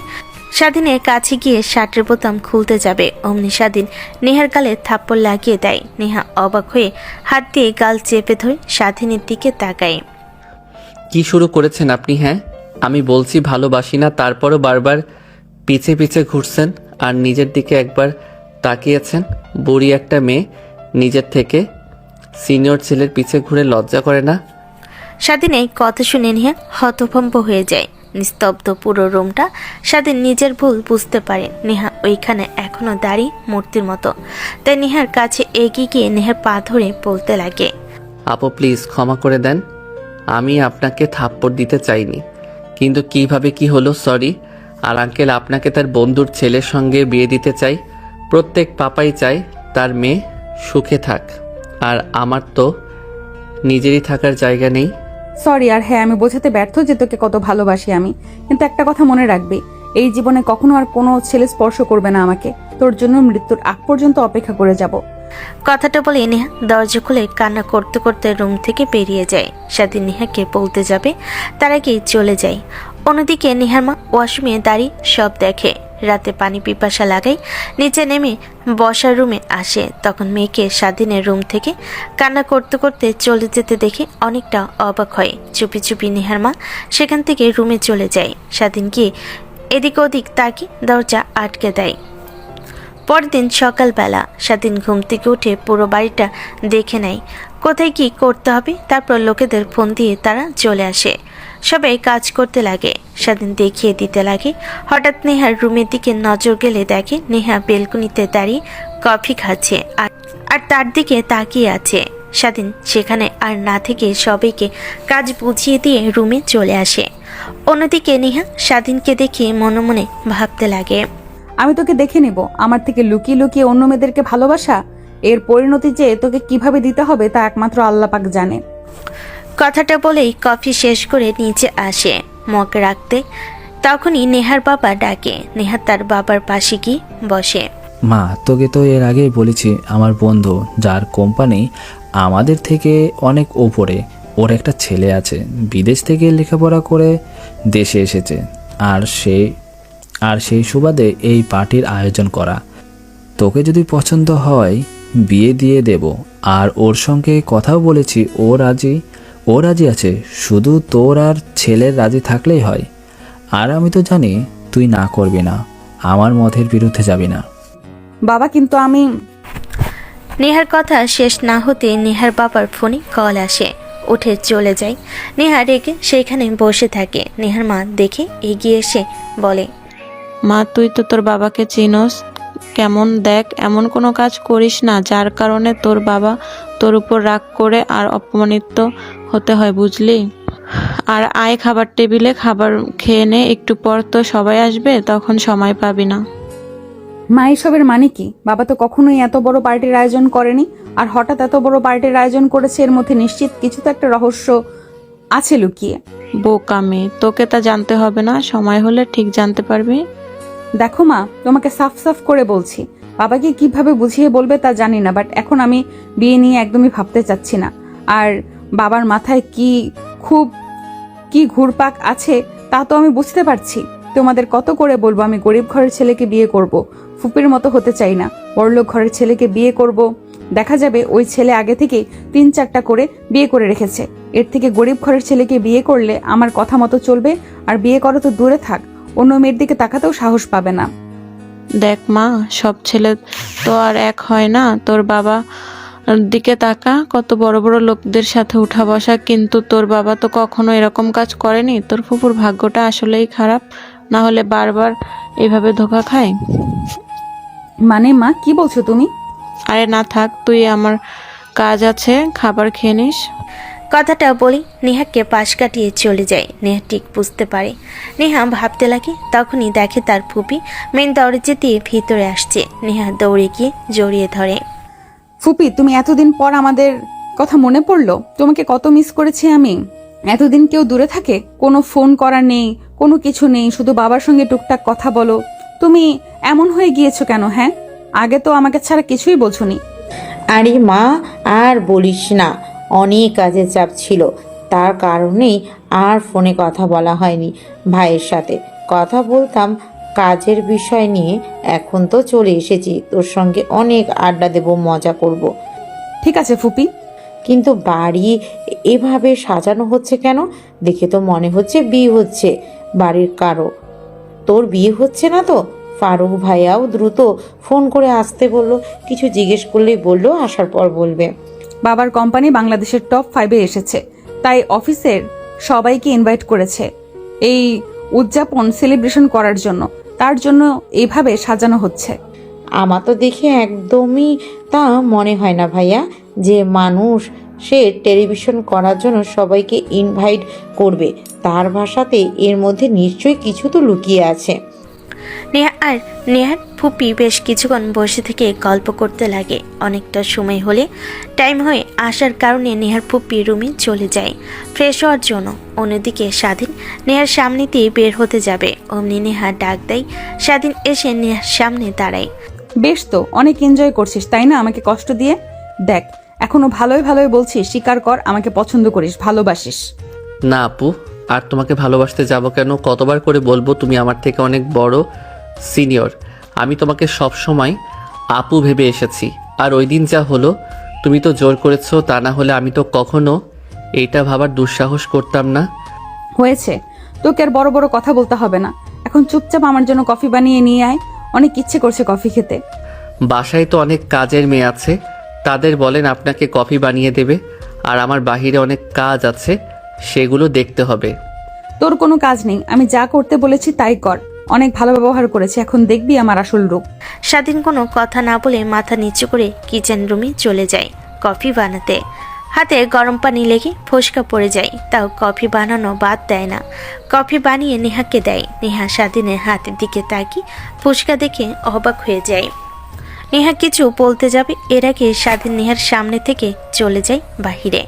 স্বাধীনের কাছে গিয়ে শার্টের বোতাম খুলতে যাবে, অমনি স্বাধীন নেহার গালে থাপ্পড় লাগিয়ে দেয়। নেহা অবাক হয়ে হাত দিয়ে গাল চেপে ধরে স্বাধীনের দিকে তাকায়। কি শুরু করেছেন আপনি? হ্যাঁ, আমি বলছি ভালোবাসি না, তারপরও বারবার পিছে পিছে ঘুরছেন আর নিজের দিকে একবার তাকিয়েছেন। বুড়ি একটা মেয়ে নিজের থেকে সিনিয়র ছেলের পিছে ঘুরে লজ্জা করে না? স্বাধীন এই কথা শুনে নেহা হতভম্ব হয়ে যায়। নিস্তব্ধ পুরো রুমটা। স্বাধীন নিজের ভুল বুঝতে পারে। নেহা ওইখানে এখনো দাঁড়িয়ে মূর্তির মতো। তাই নেহার কাছে এগিয়ে গিয়ে নেহার পা ধরে বলতে লাগে, আপু প্লিজ ক্ষমা করে দেন, আমি আপনাকে থাপ্পড় দিতে চাইনি, কিন্তু কিভাবে কি হলো সরি। আর আঙ্কেল আপনাকে তার বন্ধুর ছেলের সঙ্গে বিয়ে দিতে চাই। প্রত্যেক পাপাই চায় তার মেয়ে সুখে থাক, আর আমার তো নিজেরই থাকার জায়গা নেই। সরি। আর হ্যাঁ, আমি বোঝাতে ব্যর্থ যে তোকে কত ভালোবাসি আমি, কিন্তু একটা কথা মনে রাখবি, এই জীবনে কখনো আর কোনো ছেলে স্পর্শ করবে না আমাকে। তোর জন্য মৃত্যুর আগ পর্যন্ত অপেক্ষা করে যাব। কথাটা বলে নেহা দরজা খুলে কান্না করতে করতে রুম থেকে বেরিয়ে যায়। স্বাধীন নেহাকে বলতে যাবে, তার আগেই চলে যায়। অন্যদিকে নেহার মা ওয়াশরুমে দাঁড়িয়ে সব দেখে। রাতে পানি পিপাসা লাগাই নিচে নেমে বসার রুমে আসে। তখন মেয়েকে স্বাধীনের রুম থেকে কান্না করতে করতে চলে যেতে দেখে অনেকটা অবাক হয়। চুপি চুপি নেহার মা সেখান থেকে রুমে চলে যায়। স্বাধীন গিয়ে এদিক ওদিক তাকে দরজা আটকে দেয়। পরের দিন সকালবেলা স্বাধীন ঘুম থেকে উঠে পুরো বাড়িটা দেখে নেয়, কোথায় কি করতে হবে। তারপর লোকেদের ফোন দিয়ে তারা চলে আসে। সবাই কাজ করতে লাগে, স্বাধীন দেখিয়ে দিতে লাগে। হঠাৎ নেহার রুমের দিকে নজর গেলে দেখে নেহা বেলকনিতে দাঁড়িয়ে কফি খাচ্ছে আর তার দিকে তাকিয়ে আছে। স্বাধীন সেখানে আর না থেকে সবাইকে কাজ বুঝিয়ে দিয়ে রুমে চলে আসে। অন্যদিকে নেহা স্বাধীনকে দেখে মনে মনে ভাবতে লাগে, আমি তোকে দেখে নিব, আমার থেকে লুকিয়ে লুকিয়ে অন্য মেয়েদেরকে ভালোবাসা, এর পরিণতি যে তোকে কিভাবে দিতে হবে তা একমাত্র আল্লাহ পাক জানে। কথাটা বলেই কফি শেষ করে নিচে আসে মগ রাখতে। তখনই নেহার বাবা ডাকে। নেহা তার বাবার পাশে গিয়ে বসে। মা, তোকে তো এর আগেই বলেছি, আমার বন্ধু যার কোম্পানি আমাদের থেকে অনেক ওপরে, ওর একটা ছেলে আছে, বিদেশ থেকে লেখাপড়া করে দেশে এসেছে, আর সেই সুবাদে এই পার্টির আয়োজন করা। তোকে যদি পছন্দ হয় বিয়ে দিয়ে দেব, আর ওর সঙ্গে কথাও বলেছি, ও রাজি আছে, শুধু তোর আর ছেলের রাজি থাকলেই হয়। আর আমি তো জানি তুই না করবি না, আমার মতের বিরুদ্ধে যাবি না। বাবা, কিন্তু আমি... নেহার কথা শেষ না হতে নেহার বাবার ফোনে কল আসে। উঠে চলে যায়। নেহা রেগে সেইখানে বসে থাকে। নেহার মা দেখে এগিয়ে এসে বলে, মা, তুই তো তোর বাবাকে চিনোস, কেমন দেখ, এমন কোনো কাজ করিস না যার কারণে তোর বাবা তোর উপর রাগ করে আর অপমানিত হতে হয়, বুঝলি? আর আয় খাবার টেবিলে খাবার খেয়ে নে, একটু পর তো সবাই আসবে, তখন সময় পাবি না। মা, এসবের মানে কি? বাবা তো কখনোই এত বড় পার্টির আয়োজন করেনি, আর হঠাৎ এত বড় পার্টির আয়োজন করেছে, এর মধ্যে নিশ্চিত কিছু তো একটা রহস্য আছে লুকিয়ে। বোকা মেয়ে, তোকে তা জানতে হবে না, সময় হলে ঠিক জানতে পারবি। দেখো মা, তোমাকে সাফ সাফ করে বলছি, বাবাকে কিভাবে বুঝিয়ে বলবে তা জানি না, বাট এখন আমি বিয়ে নিয়ে একদমই ভাবতে চাচ্ছি না। আর বাবার মাথায় খুব ঘুরপাক আছে তা তো আমি বুঝতে পারছি। তোমাদের কত করে বলবো আমি গরিব ঘরের ছেলেকে বিয়ে করব, ফুপির মতো হতে চাই না, বড়লোক ঘরের ছেলেকে বিয়ে করব। দেখা যাবে ওই ছেলে আগে থেকে 3-4টা করে বিয়ে করে রেখেছে। এর থেকে গরিব ঘরের ছেলেকে বিয়ে করলে আমার কথা মতো চলবে, আর বিয়ে করা তো দূরে থাক, অন্য মেয়ের দিকে তাকাতেও সাহস পাবে না। দেখ মা, সব ছেলে তো আর এক হয় না। তোর বাবা দিকে তাকা, কত বড় বড় লোকদের সাথে উঠা বসা, কিন্তু তোর বাবা তো কখনো এরকম কাজ করেনি। তোর ফুপুর ভাগ্যটা আসলেই খারাপ, না হলে বারবার এভাবে ধোকা খায়। মানে মা, কি বলছো তুমি? আরে না থাক, তুই, আমার কাজ আছে, খাবার খেয়ে নিস। কথাটা বলি নেহাকে পাশ কাটিয়ে চলে যায়। নেহা ঠিক বুঝতে পারে। নেহা ভাবতে লাগে, তখনই দেখে তার ফুপি মেন দরজা দিয়ে ভিতরে আসছে। নেহা দৌড়ে গিয়ে জড়িয়ে ধরে। ফুপি, তুমি এতদিন পর আমাদের কথা মনে পড়লো? তোমাকে কত মিস করেছি আমি। এতদিন কেউ দূরে থাকে, কোনো ফোন করা নেই, কোনো কিছু নেই, শুধু বাবার সঙ্গে টুকটাক কথা বলো। তুমি এমন হয়ে গিয়েছো কেন? হ্যাঁ, আগে তো আমাকে ছাড়া কিছুই বোঝোনি। আরে মা, আর বলিস না, অনেক কাজের চাপ ছিল, তার কারণেই আর ফোনে কথা বলা হয়নি। ভাইয়ের সাথে কথা বলতাম কাজের বিষয় নিয়ে, এখন তো চলে এসেছি, তোর সঙ্গে অনেক আড্ডা দেব, মজা করব। ঠিক আছে ফুপি। কিন্তু বাড়ি এভাবে সাজানো হচ্ছে কেন? দেখে তো মনে হচ্ছে বিয়ে হচ্ছে বাড়ির কারো। তোর বিয়ে হচ্ছে না তো? ফারুক ভাইয়াও দ্রুত ফোন করে আসতে বললো, কিছু জিজ্ঞেস করলেই বললো আসার পর বলবে। বাবার কোম্পানি বাংলাদেশের টপ 5-এ এসেছে, তাই অফিসের সবাইকে ইনভাইট করেছে এই উদযাপন সেলিব্রেশন করার জন্য। তার জন্য এইভাবে সাজানো হচ্ছে। আমার তো দেখে একদমই তা মনে হয় না ভাইয়া, যে মানুষ সে টেলিভিশন করার জন্য সবাইকে ইনভাইট করবে। তার ভাষাতে এর মধ্যে নিশ্চয়ই কিছু তো লুকিয়ে আছে। নেহা আর নেহার ফুপি বেশ কিছুক্ষণ বসে থেকে গল্প করতে লাগে। অনেকটা সময় হলে টাইম হয়ে আসার কারণে নেহার ফুপি রুমে চলে যায় ফ্রেশ হওয়ার জন্য। অন্যদিকে স্বাধীন নেহার সামনে দিয়ে বের হতে যাবে, অমনি নেহা ডাক দেয়। স্বাধীন এসে নেহার সামনে দাঁড়ায়। বেশ তো, অনেক এনজয় করছিস তাই না আমাকে কষ্ট দিয়ে? দেখ, এখনো ভালোই ভালোই বলছিস, স্বীকার কর আমাকে পছন্দ করিস, ভালোবাসিস। না আপু, আর তোমাকে ভালোবাসতে যাব কেন? কতবার করে বলবো, তুমি আমার থেকে অনেক বড় সিনিয়র। আমি তোমাকে সব সময় আপু ভেবে এসেছি। আর ওই দিন যা হলো, তুমি তো জোর করেছো, তা না হলে আমি তো কখনো এইটা ভাবার দুঃসাহস করতাম না। হয়েছে, তোকে আর বড় বড় কথা বলতে হবে না। এখন চুপচাপ আমার জন্য কফি বানিয়ে নিয়ে আয়, অনেক ইচ্ছে করছে কফি খেতে। বাসায় তো অনেক কাজের মেয়ে আছে, তাদের বলেন আপনাকে কফি বানিয়ে দেবে। আর আমার বাহিরে অনেক কাজ আছে, সেগুলো দেখতে হবে। তোর কোনো কাজ নেই, আমি যা করতে বলেছি তাই কর। অনেক ভালো ব্যবহার করেছি, এখন দেখবি আমার আসল রূপ। স্বাধীন কোনো কথা না বলে মাথা নিচু করে কিচেন রুমে চলে যায় কফি বানাতে। হাতে গরম পানি লেগে ফোসকা পড়ে যায়, তাও কফি বানানো বাদ দেয় না। কফি বানিয়ে নেহাকে দেয়। নেহা স্বাধীনের হাতের দিকে তাকিয়ে ফোসকা দেখে অবাক হয়ে যায়। নেহা কিছু বলতে যাবে, এর আগে স্বাধীন নেহার সামনে থেকে চলে যায় বাহিরে।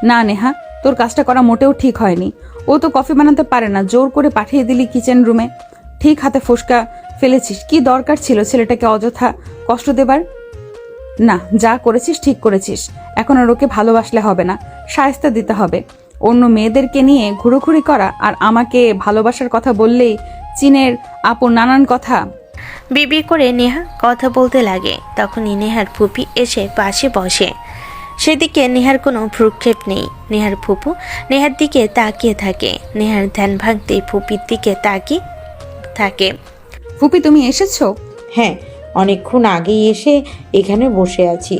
না নেহা, তোর কাজটা করা মোটেও ঠিক হয়নি। ও তো কফি বানাতে পারে না, জোর করে পাঠিয়ে দিলি কিচেন রুমে। ঠিক হাতে ফোসকা ফেলেছিস, কি দরকার ছিল ছেলেটাকে অযথা কষ্ট দেবার? না, যা করেছিস ঠিক করেছিস। এখন আর ওকে ভালোবাসলে হবে না, শায়েস্তা দিতে হবে। অন্য মেয়েদেরকে নিয়ে ঘুরোঘুরি করা আর আমাকে ভালোবাসার কথা বললেই চীনের আপন নানান কথা। বিবি করে নেহা কথা বলতে লাগে। তখনই নেহার ফুপি এসে পাশে বসে। সেদিকে নেহার কোনো ভ্রুক্ষেপ নেই। নেহার ফুপু নেহার দিকে তাকিয়ে থাকে। নেহার ধ্যান ভাঙতেই ফুপির দিকে তাকিয়ে থাকে। ফুপি, তুমি এসেছো? হ্যাঁ, অনেকক্ষণ আগেই এসে এখানে বসে আছি।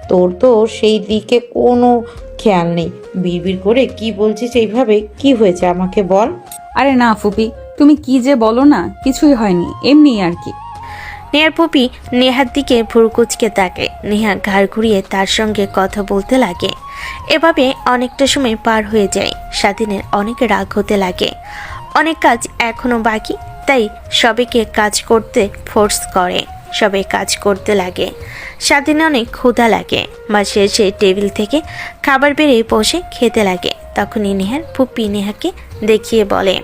তোর তো সেই দিকে কোনো খেয়াল নেই, বিড়বিড় করে কি বলছিস এইভাবে? কি হয়েছে আমাকে বল। আরে না ফুপি, তুমি কি যে বলো না, কিছুই হয়নি, এমনি আর কি। নেহার ফুপি নেহার দিকে ভুরকুচকে তাকে। নেহা ঘাড় ঘুরিয়ে তার সঙ্গে কথা বলতে লাগে। এভাবে অনেকটা সময় পার হয়ে যায়। স্বাধীনের অনেক রাগ হতে লাগে। অনেক কাজ এখনো বাকি, তাই সবাইকে কাজ করতে ফোর্স করে। সবাই কাজ করতে লাগে। স্বাধীনে অনেক ক্ষুধা লাগে। মাসে এসে টেবিল থেকে খাবার বেড়ে বসে খেতে লাগে। তখনই নেহার ফুপি নেহাকে দেখিয়ে বলে,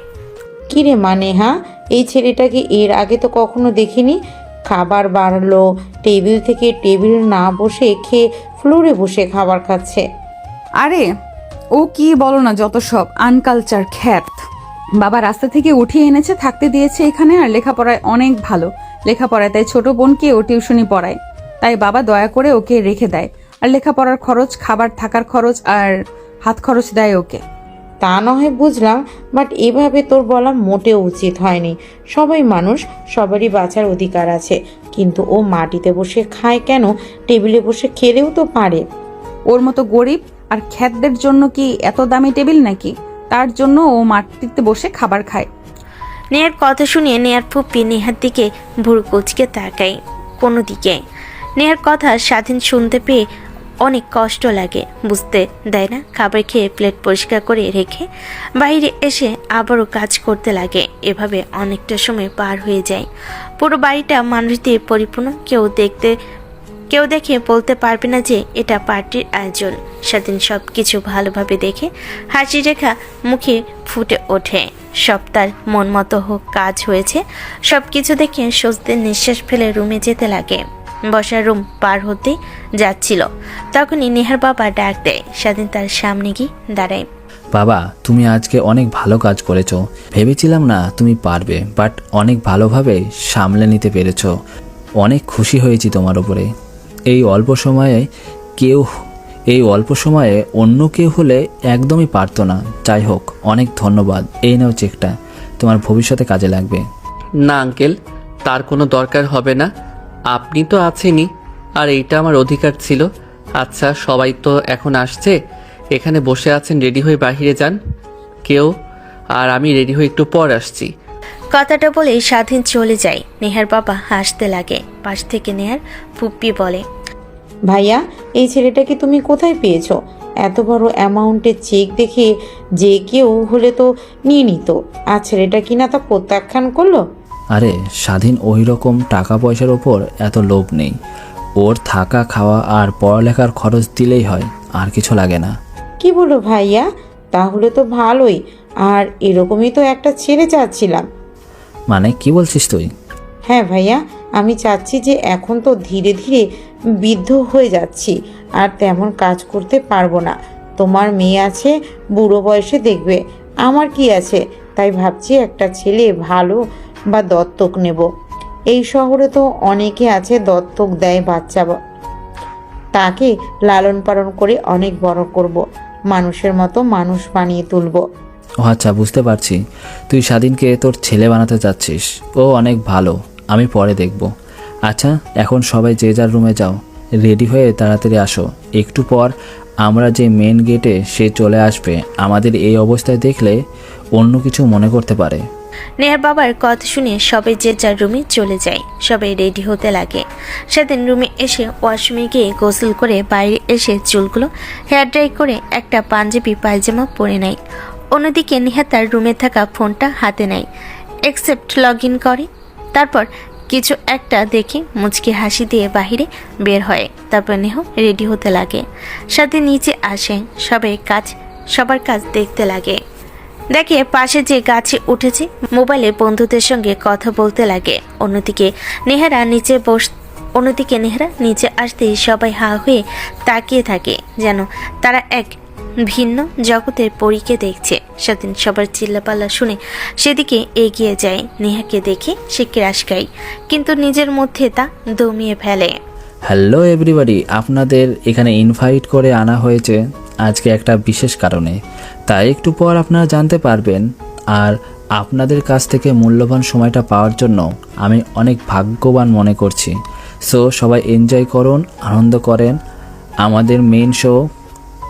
কিরে মা নেহা, এই ছেলেটাকে এর আগে তো কখনো দেখিনি। খাবার বাড়লো, টেবিল থেকে টেবিল না বসে খেয়ে ফ্লোরে বসে খাবার খাচ্ছে। আরে ও কি বলো না, যত সব আনকালচার খ্যাত। বাবা রাস্তা থেকে উঠিয়ে এনেছে, থাকতে দিয়েছে এখানে, আর লেখাপড়ায় অনেক ভালো। লেখাপড়ায় তাই ছোট বোনকে ও টিউশনি পড়ায়, তাই বাবা দয়া করে ওকে রেখে দেয়। আর লেখাপড়ার খরচ, খাবার থাকার খরচ আর হাত খরচ দেয় ওকে। তা নয় বুঝলাম, বাট এভাবে তোর বলা মোটেও উচিত হয়নি। সবাই মানুষ, সবারই বাঁচার অধিকার আছে। কিন্তু ও মাটিতে বসে খায় কেন? টেবিলে বসে খেলেও তো পারে। ওর মতো গরিব আর খ্যাতদের জন্য কি এত দামি টেবিল নাকি? তার জন্য ও মাটিতে বসে খাবার খায়। নেহার কথা শুনে নেহার ফুপ্পি নেহার দিকে ভুরু কুচকে তাকায় কোনো দিকে। নেহার কথা স্বাধীন শুনতে পেয়ে অনেক কষ্ট লাগে, বুঝতে দেয় না। খাবার খেয়ে প্লেট পরিষ্কার করে রেখে বাইরে এসে আবারও কাজ করতে লাগে। এভাবে অনেকটা সময় পার হয়ে যায়। পুরো বাড়িটা মানুষ দিয়ে পরিপূর্ণ। কেউ দেখে বলতে পারবে না যে এটা পার্টির আয়োজন। স্বাধীন সব কিছু ভালোভাবে দেখে হাসি রেখা মুখে ফুটে ওঠে। সব তার মন মতো হোক কাজ হয়েছে। সব কিছু দেখে স্বস্তির নিঃশ্বাস ফেলে রুমে যেতে লাগে। বসার রুম পার হতে যাচ্ছিল, তখনই নেহার বাবা ডাক দেয়। স্বাধীন তার সামনে গিয়ে দাঁড়ায়। বাবা, তুমি আজকে অনেক ভালো কাজ করেছো। ভেবেছিলাম না তুমি পারবে, বাট অনেক ভালোভাবে সামলে নিতে পেরেছো। অনেক খুশি হয়েছি তোমার উপরে। এই অল্প সময়ে অন্য কেউ হলে একদমই পারতো না। যাই হোক, অনেক ধন্যবাদ। এই নাও চেকটা, তোমার ভবিষ্যতে কাজে লাগবে। না আঙ্কেল, তার কোনো দরকার হবে না। আপনি তো আছেনই, আর এইটা আমার অধিকার ছিল। আচ্ছা, সবাই তো এখন আসছে, এখানে বসে আছেন, রেডি হয়ে বাইরে যান কেউ, আর আমি রেডি হয়ে একটু পর আসছি। কথাটা বলে স্বাধীন চলে যায়। নেহার বাবা হাসতে লাগে। পাশ থেকে নেহার ফুপ্পি বলে, ভাইয়া, এই ছেলেটাকে তুমি কোথায় পেয়েছো? এত বড় অ্যামাউন্টের চেক দেখে যে কেউ হলে তো নিয়ে নিত, আর ছেলেটা কিনা তা প্রত্যাখ্যান করলো। আরে স্বাধীন ওই রকম টাকা পয়সার ওপর এত লোভ নেই। ওর থাকা, খাওয়া আর পড়ালেখার খরচ দিলেই হয়, আর কিছু লাগে না। কি বলো ভাইয়া? তাহলে তো ভালোই। আর এরকমই তো একটা ছেলে চাচ্ছিলাম। মানে কি বলছিস তুই? হ্যাঁ ভাইয়া, আমি চাচ্ছি যে এখন তো ধীরে ধীরে বৃদ্ধ হয়ে যাচ্ছি, আর তেমন কাজ করতে পারবো না। তোমার মেয়ে আছে, বুড়ো বয়সে দেখবে। আমার কি আছে? তাই ভাবছি একটা ছেলে ভালো বা দত্তক নেব। এই শহরে তো অনেকে আছে দত্তক দেয় বাচ্চা, তাকে লালন পালন করে অনেক বড় করব, মানুষের মতো মানুষ বানিয়ে তুলব। ও আচ্ছা, বুঝতে পারছি। তুই স্বাধীনকে তোর ছেলে বানাতে চাচ্ছিস। ও অনেক ভালো, আমি পরে দেখব। আচ্ছা, এখন সবাই যে যার রুমে যাও, রেডি হয়ে তাড়াতাড়ি আসো। একটু পর আমরা যে মেন গেটে সে চলে আসবে। আমাদের এই অবস্থায় দেখলে অন্য কিছু মনে করতে পারে। নেহার বাবার কথা শুনে সবাই যে যার রুমে চলে যায়। সবাই রেডি হতে লাগে। সেদিন রুমে এসে ওয়াশরুমে গিয়ে গোসল করে বাইরে এসে চুলগুলো হেয়ার ড্রাই করে একটা পাঞ্জাবি পায়জামা পরে নেয়। অন্যদিকে নেহা তার রুমে থাকা ফোনটা হাতে নেয়, অ্যাকসেপ্ট লগ ইন করে। তারপর কিছু একটা দেখে মুচকি হাসি দিয়ে বাহিরে বের হয়। তারপর নেহ রেডি হতে লাগে। সাথে নিচে আসে। সবার কাজ দেখতে লাগে। দেখে পাশে যে গাছে উঠেছে, মোবাইলে বন্ধুদের সঙ্গে কথা বলতে লাগে। অন্যদিকে নেহারা নিচে আসতেই সবাই হা হয়ে তাকিয়ে থাকে, যেন তারা এক ভিন্ন জগতের পরীকে দেখছে। সেদিন সবার চিল্লাপাল্লা শুনে সেদিকে এগিয়ে যায়। নেহাকে দেখে সে ক্রাশ খায়, কিন্তু নিজের মধ্যে তা দমিয়ে ফেলে। হ্যালো এভরিবডি, আপনাদের এখানে ইনভাইট করে আনা হয়েছে আজকে একটা বিশেষ কারণে। তাই একটু পর আপনারা জানতে পারবেন। আর আপনাদের কাছ থেকে মূল্যবান সময়টা পাওয়ার জন্য আমি অনেক ভাগ্যবান মনে করছি। সো সবাই এনজয় করুন, আনন্দ করেন।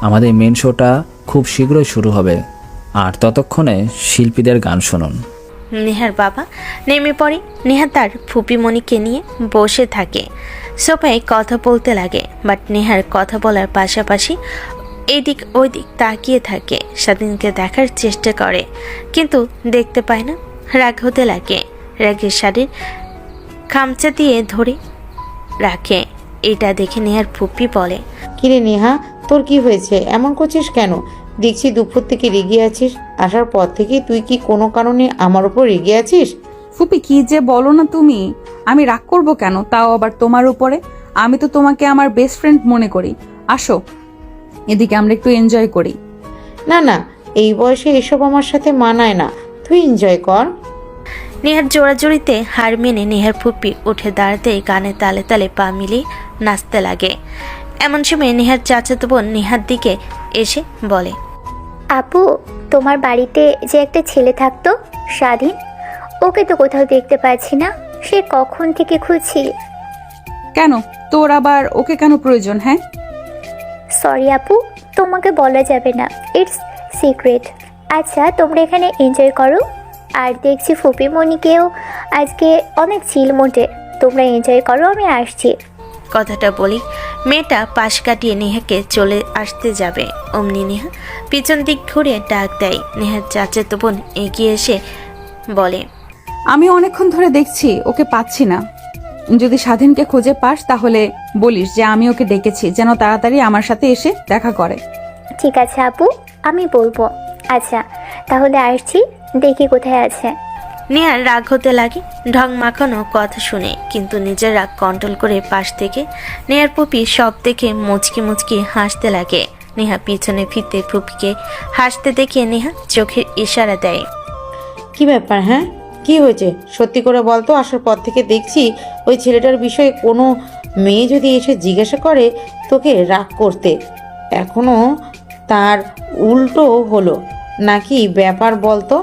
আমাদের মেন শোটা খুব শীঘ্রই শুরু হবে, আর ততক্ষণে শিল্পীদের গান শুনুন। নেহার বাবা নেমে পড়ে। নেহা তার ফুপিমণিকে নিয়ে বসে থাকে। সোফায় কথা বলতে লাগে, বাট নেহার কথা বলার পাশাপাশি এইদিক ওইদিক তাকিয়ে থাকে। স্বাধীনকে দেখার চেষ্টা করে, কিন্তু দেখতে পায় না। রাগ হতে লাগে। রাগের শাড়ির খামচা দিয়ে ধরে রাখে। এটা দেখে নেহার ফুপি বলে, কিরে নেহা, তোর কি হয়েছে? এমন করছিস কেন? দেখছি দুপুর থেকে রেগে আছিস। আসার পর থেকে তুই কি কোনো কারণে আমার উপর রেগে আছিস? ফুপি কি যে বলো না তুমি, আমি রাগ করবো কেন, তাও আবার তোমার উপরে? আমি তো তোমাকে আমার বেস্ট ফ্রেন্ড মনে করি। আসো এদিকে আমরা একটু এনজয় করি। না না, এই বয়সে এসব আমার সাথে মানায় না, তুই এনজয় কর। নেহার জোড়াজোড়িতে হার মেনে নেহার ফুপি উঠে দাঁড়াতে গানে তালে তালে পা মিলিয়ে নাচতে লাগে। এমন সময় নেহার চাচাতো বোন নেহার দিকে এসে বলে, আপু, তোমার বাড়িতে যে একটা ছেলে থাকতো স্বাধীন, ওকে তো কোথাও দেখতে পাচ্ছি না, সে কখন থেকে খুঁজছি। কেন তোর আবার ওকে কেন প্রয়োজন? হ্যাঁ সরি আপু, তোমাকে বলা যাবে না, ইটস সিক্রেট। আচ্ছা তোমরা এখানে এনজয় করো, আর দেখছি ফুপি মনিকেও আজকে অনেক চিল মোটে। তোমরা এনজয় করো, আমি আসছি। কথাটা বলি মেয়েটা পাশ কাটিয়ে নেহাকে চলে আসতে যাবে, অমনি নেহা পিছন দিক ঘুরে ডাক দেয়। নেহার চাচাতো বোন এগিয়ে এসে বলে, আমি অনেকক্ষণ ধরে দেখছি ওকে পাচ্ছি না। যদি স্বাধীনকে খুঁজে পাস তাহলে বলিস যে আমি ওকে ডেকেছি, যেন তাড়াতাড়ি আমার সাথে এসে দেখা করে। ঠিক আছে আপু, আমি বলবো। আচ্ছা তাহলে আসছি, দেখি কোথায় আছে। নেহার রাগ হতে লাগে ঢং মাখানো কথা শুনে, কিন্তু নিজের রাগ কন্ট্রোল করে পাশ থেকে নেহার পুপি সব দেখে মুচকি মুচকি হাসতে লাগে। নেহা পিছনে ফিরতে ফুপিকে হাসতে দেখে নেহা চোখের ইশারা দেয়। কি ব্যাপার? হ্যাঁ, কি হয়েছে সত্যি করে বলতো। আসার পর থেকে দেখছি ওই ছেলেটার বিষয়ে কোনো মেয়ে যদি এসে জিজ্ঞাসা করে তোকে রাগ করতে, এখনো তার উল্টো হলো নাকি ব্যাপার বলতো?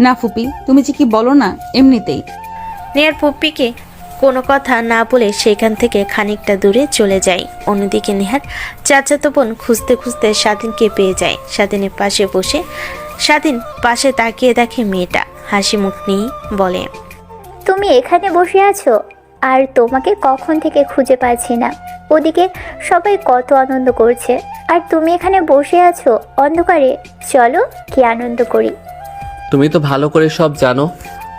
না ফুপি, তুমি যে কি বলো না এমনিতেই। নেহার পুপিকে কোনো কথা না বলে সেখান থেকে খানিকটা দূরে চলে যায়। অন্যদিকে নেহার চাচাতো বোন খুঁজতে খুঁজতে স্বাধীনকে পেয়ে যায়। স্বাধীনের পাশে বসে স্বাধীন পাশে তাকিয়ে দেখে মেয়েটা হাসি মুখ নিয়ে বলে, তুমি এখানে বসে আছো, আর তোমাকে কখন থেকে খুঁজে পাচ্ছি না। ওদিকে সবাই কত আনন্দ করছে, আর তুমি এখানে বসে আছো অন্ধকারে। চলো কি আনন্দ করি। তুমি তো ভালো করে সব জানো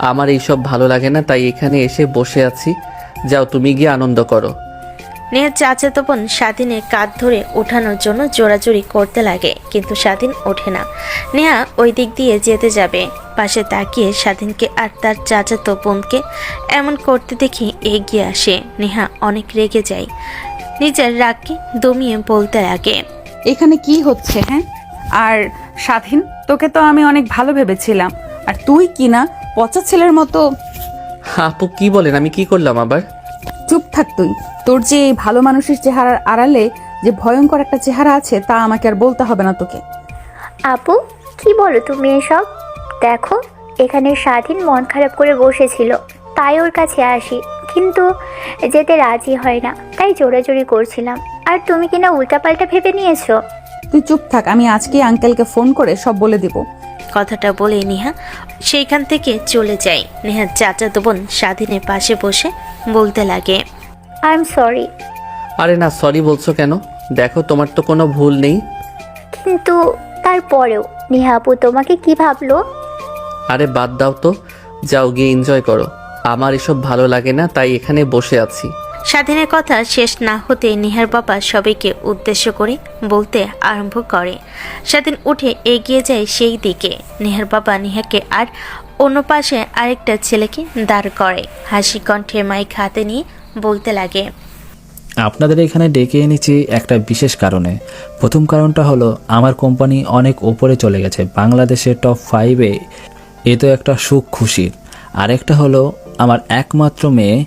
আমার এইসব ভালো লাগে না, তাই এখানে এসে বসে আছি। যাও তুমি গিয়ে আনন্দ করো। নেহার চাচাতো বোন স্বাধীনের কাঁধ ধরে ওঠানোর জন্য জোরাজোরি করতে লাগে, কিন্তু স্বাধীন ওঠে না। নেহা ওই দিক দিয়ে যেতে যাবে, পাশে তাকিয়ে স্বাধীনকে আর তার চাচাতো বোনকে এমন করতে দেখে এগিয়ে আসে। নেহা অনেক রেগে যায়, নিজের রাগকে দমিয়ে বলতে লাগে, এখানে কি হচ্ছে? হ্যাঁ, আর স্বাধীন, তোকে তো আমি অনেক ভালো ভেবেছিলাম, আর তুই কি না পচা ছেলের মতো। আপু কি বলেন? আমি কি করলাম আবার? চুপ থাক তুই। তোর যে এই ভালো মানুষের চেহারার আড়ালে যে ভয়ঙ্কর একটা চেহারা আছে তা আমাকে আর বলতে হবে না তোকে। আপু কি বলো তুমি এসব? দেখো এখানে স্বাধীন মন খারাপ করে বসেছিল, তাই ওর কাছে আসি, কিন্তু যেতে রাজি হয় না, তাই জোরাজোরি করছিলাম। আর তুমি কিনা উল্টাপাল্টা ভেবে নিয়েছো। তুই চুপ থাক, আমি আজকে আঙ্কেলকে ফোন করে সব বলে দিব। কথাটা বলে নেহা সেইখান থেকে চলে যায়। নেহার চাচাতো বোন স্বাধীনের পাশে বসে বলতে লাগে, আই এম সরি। আরে না, সরি বলছো কেন? দেখো তোমার তো কোনো ভুল নেই। কিন্তু তারপরেও নেহা আপু তোমাকে কি ভাবলো? আরে বাদ দাও তো, যাও গিয়ে এনজয় করো। আমার এসব ভালো লাগে না, তাই এখানে বসে আছি। স্বাধীনের কথা শেষ না হতে নেহার বাবা সবাইকে উদ্দেশ্য করে বলতে আরম্ভ করে। স্বাধীন উঠে এগিয়ে যায় সেই দিকে। নেহার বাবা নেহাকে আর অন্য পাশে আরেকটা ছেলেকে দাঁড় করে, হাসি কণ্ঠে মাইক হাতে নিয়ে বলতে লাগে, আপনাদের এখানে ডেকে এনেছি একটা বিশেষ কারণে। প্রথম কারণটা হলো আমার কোম্পানি অনেক ওপরে চলে গেছে, বাংলাদেশের টপ 5-এ। এ তো একটা সুখ খুশির। আরেকটা হলো আমার একমাত্র মেয়ে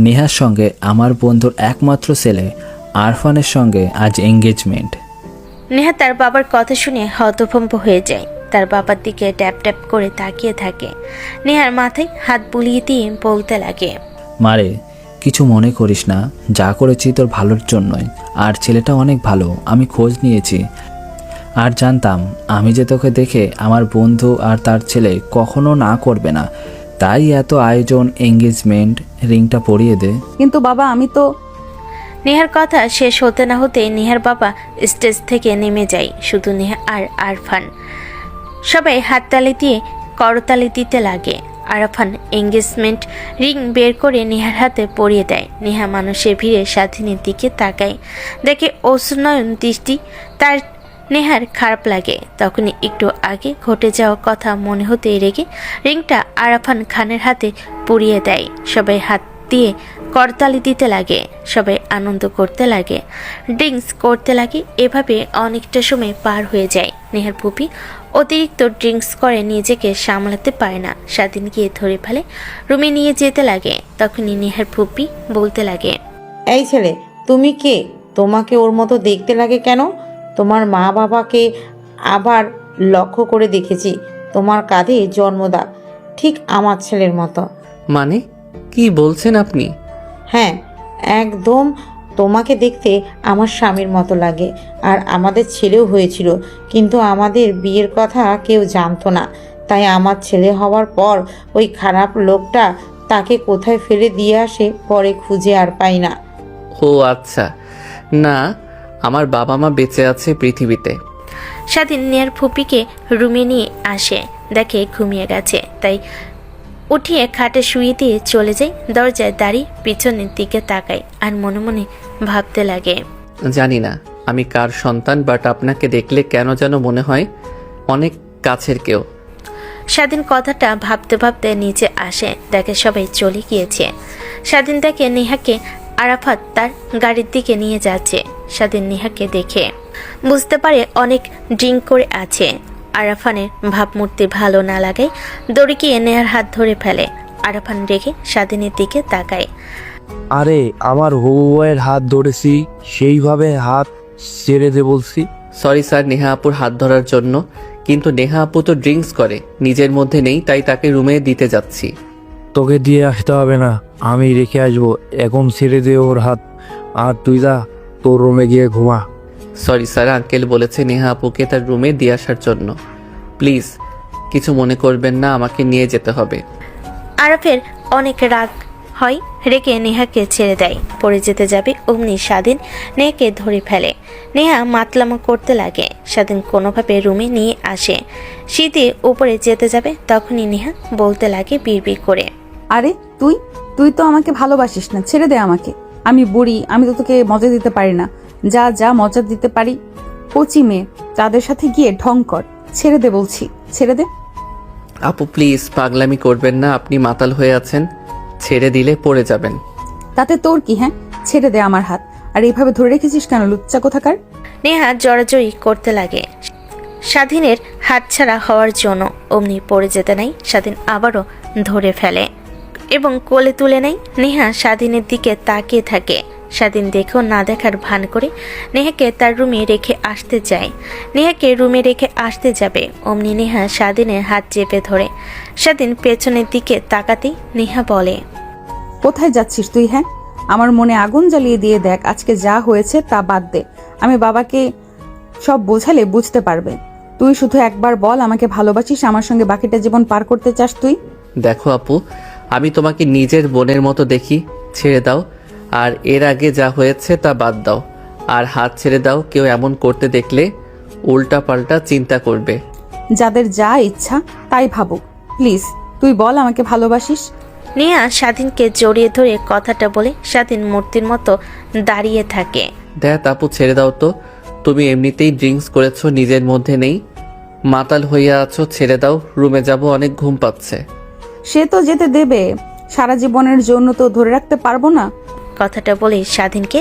নেহার সঙ্গে আমার বন্ধুর একমাত্র ছেলে আরফানের সঙ্গে আজ এঙ্গেজমেন্ট। নেহা তার বাবার কথা শুনে হতভম্ব হয়ে যায়, তার বাবার দিকে ট্যাপ ট্যাপ করে তাকিয়ে থাকে। নেহার মাথায় হাত বুলিয়ে দিয়ে বলতে লাগে, মারে কিছু মনে করিস না, যা করেছি তোর ভালোর জন্যই। আর ছেলেটা অনেক ভালো, আমি খোঁজ নিয়েছি। আর জানতাম আমি যে তোকে দেখে আমার বন্ধু আর তার ছেলে কখনো না করবে না, তাই এত আয়োজন, এঙ্গেজমেন্ট, রিংটা পরিয়ে দে। কিন্তু বাবা আমি তো। নেহার কথা শেষ হতে না হতে নেহার বাবা স্টেজ থেকে নেমে যায়। শুধু নেহা আর আরফান। সবাই হাততালি দিয়ে করতালি দিতে লাগে। আরফান এঙ্গেজমেন্ট রিং বের করে নেহার হাতে পরিয়ে দেয়। নেহা মানুষের ভিড়ে স্বাধীনের দিকে তাকায়, দেখে অশ্রুনয়ন দৃষ্টি তার নেহার খারাপ লাগে। তখনই একটু আগে ঘটে যাওয়া কথা মনে হতেই রেগে রিংটা আরাফান খানের হাতে পুড়িয়ে দেয়। সবাই হাত দিয়ে করতালি দিতে লাগে, সবাই আনন্দ করতে লাগে, ড্রিঙ্কস করতে লাগে। এভাবে অনেকটা সময় পার হয়ে যায়। নেহার ফুপি অতিরিক্ত ড্রিঙ্কস করে নিজেকে সামলাতে পারে না। স্বাধীন গিয়ে ধরে ফেলে, রুমে নিয়ে যেতে লাগে। তখনই নেহার ফুপি বলতে লাগে, এই ছেলে, তুমি কে? তোমাকে ওর মতো দেখতে লাগে কেন? তোমার মা বাবাকে আবার লক্ষ্য করে দেখেছি, তোমার কাঁধে জন্মদাগ, ঠিক আমার ছেলের মতো। মানে কি বলছেন আপনি? হ্যাঁ, একদম তোমাকে দেখতে আমার স্বামীর মতো লাগে। আর আমাদের ছেলেও হয়েছিল, কিন্তু আমাদের বিয়ের কথা কেউ জানতো না। তাই আমার ছেলে হওয়ার পর ওই খারাপ লোকটা তাকে কোথায় ফেলে দিয়ে আসে, পরে খুঁজে আর পাই না। ও আচ্ছা, না আমার বাবা মা বেঁচে আছে পৃথিবীতে। স্বাধীন নেহার ফুপিকে রুমে নিয়ে আসে, দেখে ঘুমিয়ে গেছে। তাই উঠিয়ে খাটে শুয়ে দিয়ে চলে যায়। দরজায় দাঁড়িয়ে পিছনের দিকে তাকায় আর মনে মনে ভাবতে লাগে, জানি না আমি কার সন্তান, বাট আপনাকে দেখলে কেন যেন মনে হয় অনেক কাছের কেউ। স্বাধীন কথাটা ভাবতে ভাবতে নিচে আসে, দেখে সবাই চলে গিয়েছে। স্বাধীন দেখে নেহাকে আরাফাত তার গাড়ির দিকে নিয়ে যাচ্ছে। স্বাধীন নেহাকে দেখে বুঝতে পারে অনেক ড্রিঙ্ক করে আছে। আরাফানের ভাবমূর্তি ভালো না লাগায় দড়ি গিয়ে নেহার হাত ধরে ফেলে। আরাফান রেগে স্বাধীনের দিকে তাকায়। আরে আমার হবু বউয়ের হাত ধরেছি, সেইভাবে হাত ছেড়ে দে বলছি। সরি স্যার নেহা আপুর হাত ধরার জন্য, কিন্তু নেহা আপু তো ড্রিঙ্কস করে, নিজের মধ্যে নেই, তাই তাকে রুমে দিতে যাচ্ছি। তোকে দিয়ে আসতে হবে না, আমি রেখে আসবো। এখন ছেড়ে দে ওর হাত, আর তুই যা তোর রুমে গিয়ে ঘুমা। সরি স্যার, আঙ্কেল বলেছে নেহা আপুকে তার রুমে দিয়ে আসার জন্য। প্লিজ কিছু মনে করবেন না, আমাকে নিয়ে যেতে হবে। আরাফের অনেক রাগ হয়, রেগে নেহাকে ছেড়ে দেয়। পড়ে যেতে যাবে অমনি স্বাধীন নেহাকে ধরে ফেলে। নেহা মাতলামো করতে লাগে। স্বাধীন কোনোভাবে রুমে নিয়ে আসে। শীতে উপরে যেতে যাবে, তখনই নেহা বলতে লাগে বিড়বিড় করে, আরে তুই তুই তো আমাকে ভালোবাসিস না, ছেড়ে দে আমাকে। আমি বুড়ি, আমি তো তোকে মজা দিতে পারি না। যা যা মজা দিতে পারি কচি মেয়ে, তাদের সাথে গিয়ে ঢং কর। ছেড়ে দে বলছি, ছেড়ে দে। আপু প্লিজ পাগলামি করবেন না, আপনি মাতাল হয়ে আছেন, ছেড়ে দিলে পড়ে যাবেন। তাতে তোর কি? হ্যাঁ, ছেড়ে দে আমার হাত। আর এইভাবে ধরে রেখেছিস কেন, লুচ্চা কোথাকার? নেহা জড়াজড়ি করতে লাগে স্বাধীনের হাতছাড়া হওয়ার জন্য। অমনি পড়ে যেতে নাই, স্বাধীন আবারও ধরে ফেলে এবং কোলে তুলে নেয়। নেহা স্বাধীনের দিকে তাকিয়ে থাকে। স্বাধীন দেখেও না দেখার ভান করে নেহাকে তার রুমে রেখে আসতে যায়। নেহাকে রুমে রেখে আসতে যাবে, অমনি নেহা স্বাধীনের হাত চেপে ধরে। স্বাধীন পেছনের দিকে তাকাতেই নেহা বলে, কোথায় যাচ্ছিস তুই? হ্যাঁ, আমার মনে আগুন জ্বালিয়ে দিয়ে দেখ। আজকে যা হয়েছে তা বাদ দে, আমি বাবাকে সব বোঝালে বুঝতে পারবে। তুই শুধু একবার বল, আমাকে ভালোবাসিস, আমার সঙ্গে বাকিটা জীবন পার করতে চাস তুই? দেখো আপু, আমি তোমাকে নিজের বোনের মতো দেখি, ছেড়ে দাও। আর এর আগে যা হয়েছে তা বাদ দাও, আর হাত ছেড়ে দাও। কেউ এমন করতে দেখলে উল্টা পাল্টা চিন্তা করবে। যাদের যা ইচ্ছা তাই ভাবুক। প্লিজ তুই বল, আমাকে ভালোবাসিস? নেহা স্বাধীনকে জড়িয়ে ধরে কথাটা বলে স্বাধীন মূর্তির মতো দাঁড়িয়ে থাকে। দেখ আপু, ছেড়ে দাও তো, তুমি এমনিতেই ড্রিঙ্কস করেছো, নিজের মধ্যে নেই, মাতাল হইয়া আছো, ছেড়ে দাও। রুমে যাব, অনেক ঘুম পাচ্ছে। সে তো যেতে দেবে, সারা জীবনের জন্য তো ধরে রাখতে পারবো না। কথাটা বলে স্বাধীনকে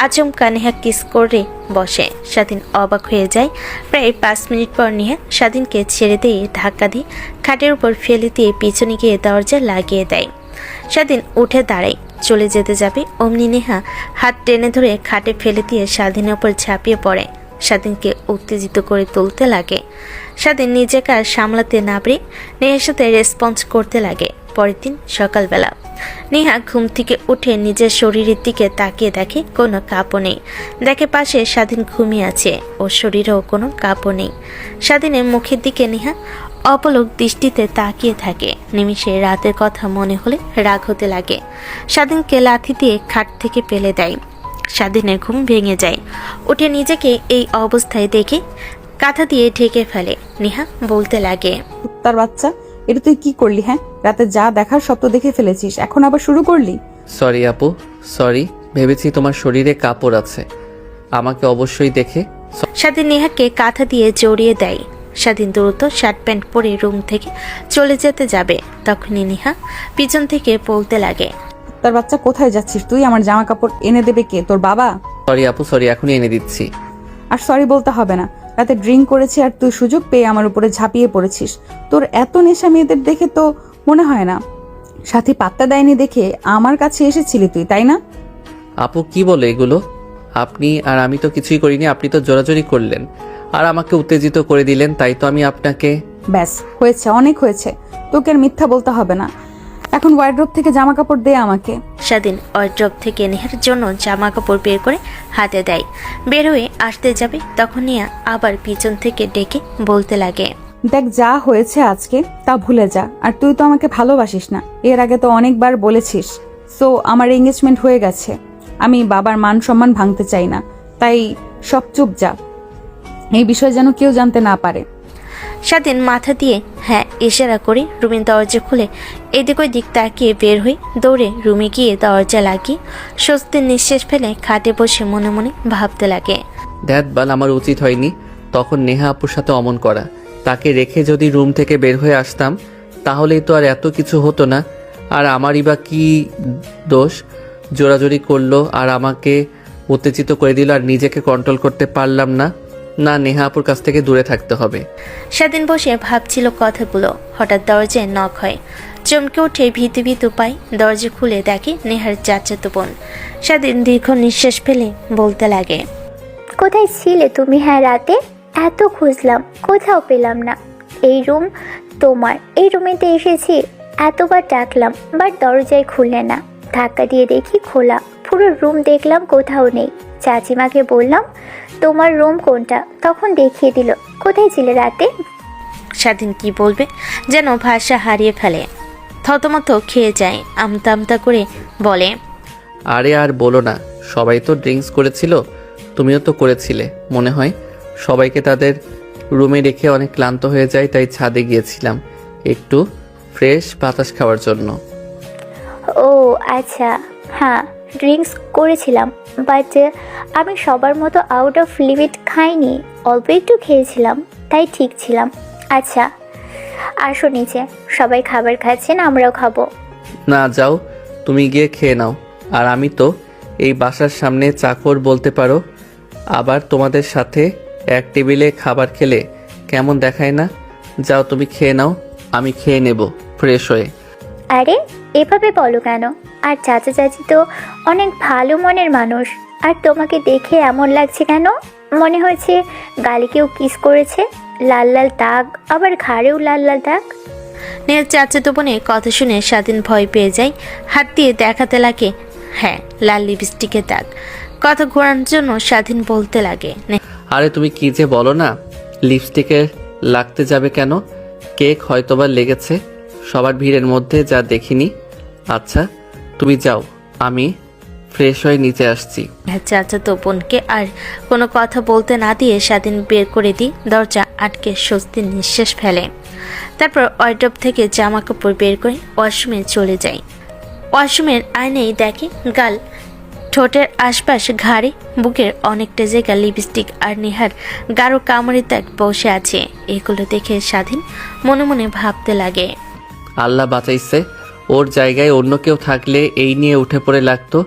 আচমকা নেহা কিস করে বসে। স্বাধীন অবাক হয়ে যায়। প্রায় 5 মিনিট পর নেহা স্বাধীনকে ছেড়ে দিয়ে ধাক্কা দিয়ে খাটের উপর ফেলে দিয়ে পিছনে গিয়ে দরজা লাগিয়ে দেয়। স্বাধীন উঠে দাঁড়ায়, চলে যেতে যাবে, অমনি নেহা হাত টেনে ধরে খাটে ফেলে দিয়ে স্বাধীনের উপর ঝাঁপিয়ে পড়ে। স্বাধীনকে উত্তেজিত করে তুলতে লাগে। স্বাধীন নিজেকে আর সামলাতে না পেরে নেহার সাথে রেসপন্স করতে লাগে। পরের দিন সকালবেলা নেহা ঘুম থেকে উঠে নিজের শরীরের দিকে তাকিয়ে দেখে কোনো কাপড় নেই। দেখে পাশে স্বাধীন ঘুমিয়ে আছে, ওর শরীরেও কোনো কাপড় নেই। স্বাধীনের মুখের দিকে নেহা অপলক দৃষ্টিতে তাকিয়ে থাকে। নিমিষে রাতের কথা মনে হলে রাগ হতে লাগে। স্বাধীনকে লাথি দিয়ে খাট থেকে ফেলে দেয়। স্বাধীনের ঘুম ভেঙে যায়। উঠে নিজেকে এই অবস্থায় দেখে কাঁথা দিয়ে ঢেকে ফেলে। নেহা বলতে লাগে, কুত্তার বাচ্চা, এটা তুই কি করলি? হ্যাঁ, রাতে যা দেখার সব তো দেখে ফেলেছিস, এখন আবার শুরু করলি? সরি আপু, সরি, ভেবেছি তোমার শরীরে কাপড় আছে, আমাকে অবশ্যই দেখে স্বাধীন নেহাকে কাঁথা দিয়ে জড়িয়ে দেয়। স্বাধীন দ্রুত শার্ট প্যান্ট পরে রুম থেকে চলে যেতে যাবে, তখনই নেহা পিছন থেকে বলতে লাগে, তার বাচ্চা কোথায় যাচ্ছিস তুই? আমার জামা কাপড় এনে দেবে কে? তোর বাবা? সরি আপু, সরি, এখনই এনে দিচ্ছি। আর সরি বলতে হবে না, রাতে ড্রিঙ্ক করেছি আর তুই সুযোগ পেয়ে আমার উপরে ঝাঁপিয়ে পড়েছিস। তোর এত নেশা মেয়েদের দেখে তো মনে হয় না সাথী পাত্তা দেয়নি দেখে আমার কাছে এসেছিলি তুই, তাই না? আপু কি বলে এগুলো? আপনি আর আমি তো কিছুই করিনি, আপনি তো জোরাজোরি করলেন আর আমাকে উত্তেজিত করে দিলেন, তাই তো আমি আপনাকে। ব্যাস হয়েছে, অনেক হয়েছে, তোকে আর মিথ্যা বলতে হবে না। এখন ওয়ার্ড্রোব থেকে জামা কাপড় দে আমাকে। স্বাধীন ওয়ার্ড্রোব থেকে নেহার জন্য জামা কাপড় বের করে হাতে দেয়। বের হয়ে আসতে যাবে, তখন নেহা আবার পিছন থেকে ডেকে বলতে লাগে, দেখ যা হয়েছে আজকে তা ভুলে যা। আর তুই তো আমাকে ভালোবাসিস না, এর আগে তো অনেকবার বলেছিস। সো আমার এঙ্গেজমেন্ট হয়ে গেছে, আমি বাবার মান সম্মান ভাঙতে চাই না, তাই সব চুপ যা। এই বিষয় যেন কেউ জানতে না পারে। স্বাধীন মাথা দিয়ে হ্যাঁ ইশারা করে রুমের দরজা খুলে এদিক ওদিক তাকিয়ে বের হয়ে দৌড়ে রুমে গিয়ে দরজা লাগিয়ে স্বস্তির নিঃশ্বাস ফেলে খাটে বসে মনে মনে ভাবতে লাগে, দ্যাট বাল, আমার উচিত হয়নি তখন নেহা আপুর সাথে অমন করা। তাকে রেখে যদি রুম থেকে বের হয়ে আসতাম তাহলেই তো আর এত কিছু হতো না। আর আমারই বা কি দোষ? জোরাজোরি করলো আর আমাকে উত্তেজিত করে দিল, আর নিজেকে কন্ট্রোল করতে পারলাম না। না, নেহা আপুর কাছ থেকে দূরে থাকতে হবে। স্বাধীন বসে ভাবছিল কথাগুলো, হঠাৎ দরজায় নক হয়। চমকে উঠে ভীতু ভীতু পায়, দরজা খুলে দেখে নেহার চাচাতো বোন। স্বাধীন দীর্ঘ নিঃশ্বাস ফেলে বলতে লাগে, কোথায় ছিলে তুমি? হ্যাঁ রাতে এত খুঁজলাম, কোথাও পেলাম না। এই রুম তোমার, এই রুমেতে এসেছি, এতবার ডাকলাম বাট দরজায় খুললে না। ধাক্কা দিয়ে দেখি খোলা, পুরো রুম দেখলাম কোথাও নেই। চাচিমাকে বললাম তোমার রুম কোনটা, তখন দেখিয়ে দিল। কোথায় ছিলে রাতে? স্বাধীন কি বলবে যেন ভাষা হারিয়ে ফেলে, থতমত খেয়ে যায়। আমতা আমতা করে বলে, আরে আর বলো না, সবাই তো ড্রিঙ্কস করেছিল, তুমিও তো করেছিলে মনে হয়। সবাইকে তাদের রুমে রেখে অনেক ক্লান্ত হয়ে যায়, তাই ছাদে গিয়েছিলাম একটু ফ্রেশ বাতাস খাওয়ার জন্য। ও আচ্ছা, হ্যাঁ ড্রিঙ্কস করেছিলাম, বাট আমি সবার মতো আউট অফ লিমিট খাইনি, অল্প একটু খেয়েছিলাম, তাই ঠিক ছিলাম। আচ্ছা আসো নিচে, সবাই খাবার খাচ্ছেন, আমরাও খাবো। না যাও, তুমি গিয়ে খেয়ে নাও। আর আমি তো এই বাসার সামনে চাকর বলতে পারো, আবার তোমাদের সাথে এক টেবিলে খাবার খেলে কেমন দেখায় না? যাও তুমি খেয়ে নাও, আমি খেয়ে নেব ফ্রেশ হয়ে। আরে এভাবে বলো কেন? আর চাচা চাচি তো অনেক ভালো মনের মানুষ, আর তোমাকে দেখে এমন লাগছে কেন? মনে হচ্ছে গালে কেউ কিস করেছে, লাল লাল দাগ, আবার ঘাড়েও লাল লাল দাগ। নেহার চাচাতো বোনের কথা শুনে স্বাধীন ভয় পেয়ে যায়, হাত দিয়ে দেখাতে লাগে, হ্যাঁ লাল লিপস্টিকের দাগ। কথা ঘোরানোর জন্য স্বাধীন বলতে লাগে, আরে তুমি কি যে বলো না, লিপস্টিকের লাগতে যাবে কেন? কেক হয়তোবা লেগেছে সবার ভিড়ের মধ্যে, যা দেখিনি। আচ্ছা তুমি যাও, আমি ফ্রেশ হয়ে নিচে আসছি। চাচাতো বোনকে আর কোনো কথা বলতে না দিয়ে স্বাধীন বের করে দিই, দরজা আটকে স্বস্তির নিঃশ্বাস ফেলে। তারপর ওয়ার্ড্রোব থেকে জামা কাপড় বের করে ওয়াশরুমে চলে যায়। ওয়াশরুমের আয়নায় দেখে গাল, ঠোঁটের আশপাশ, ঘাড়ে, বুকের অনেকটা জায়গা লিপস্টিক আর নেহার গাঢ় কামড়ে দাগ বসে আছে। এগুলো দেখে স্বাধীন মনে মনে ভাবতে লাগে, আল্লাহ বাঁচাইছে, ওর জায়গায় অন্য কেউ থাকলে এই নিয়ে উঠে পড়ে লাগতো।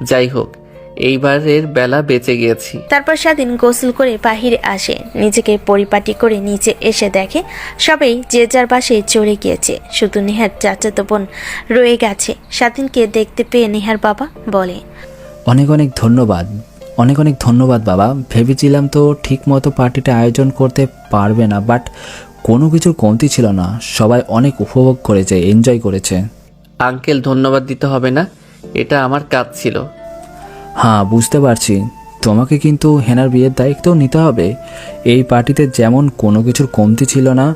যাই হোক, এইবারের বেলা বেঁচে গিয়েছি। তারপর স্বাধীন গোসল করে বাহিরে আসে, নিজেকে পরিপাটি করে নিচে এসে দেখে সবাই যে যার বাসায় চলে গিয়েছে, শুধু নেহার চাচাতো বোন রয়ে গেছে। স্বাধীনকে দেখতে পেয়ে নেহার বাবা বলে, অনেক অনেক ধন্যবাদ, অনেক অনেক ধন্যবাদ বাবা। ভেবেছিলাম তো ঠিক মতো পার্টিটা আয়োজন করতে পারবে না, বাট কোনো কিছুর কমতি ছিল না, সবাই অনেক উপভোগ করেছে, এনজয় করেছে। আঙ্কেল ধন্যবাদ দিতে হবে না, এটা আমার কাজ ছিল। হ্যাঁ বুঝতে পারছি, তোমাকে কিন্তু হেনার বিয়ের দায়িত্বও নিতে হবে। এই পার্টিতে যেমন কোনো কিছুর কমতি ছিল না,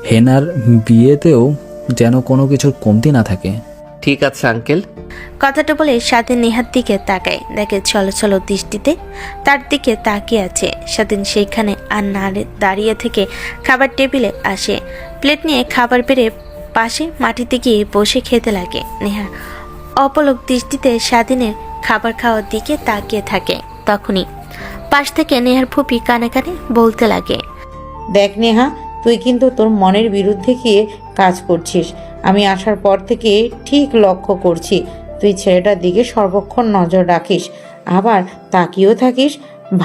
হেনার বিয়েতেও যেন কোনো কিছুর কমতি না থাকে। ঠিক আছে আঙ্কেল। কথাটা বলে স্বাধীন নেহার দিকে তাকায়, দেখে ছলো ছলো দৃষ্টিতে তার দিকে তাকিয়ে আছে। স্বাধীন সেইখানে আর না দাঁড়িয়ে থেকে খাবার টেবিলে আসে, প্লেট নিয়ে খাবার বেড়ে পাশে মাটিতে গিয়ে বসে খেতে লাগে। নেহা অপলক দৃষ্টিতে স্বাধীনের খাবার খাওয়ার দিকে তাকিয়ে থাকে। তখনই পাশ থেকে নেহার ফুপি কানে কানে বলতে লাগে, দেখ নেহা, তুই কিন্তু তোর মনের বিরুদ্ধে গিয়ে কাজ করছিস। আমি আসার পর থেকে ঠিক লক্ষ্য করছি তুই ছেলেটার দিকে সর্বক্ষণ নজর রাখিস, আবার তাকিয়েও থাকিস।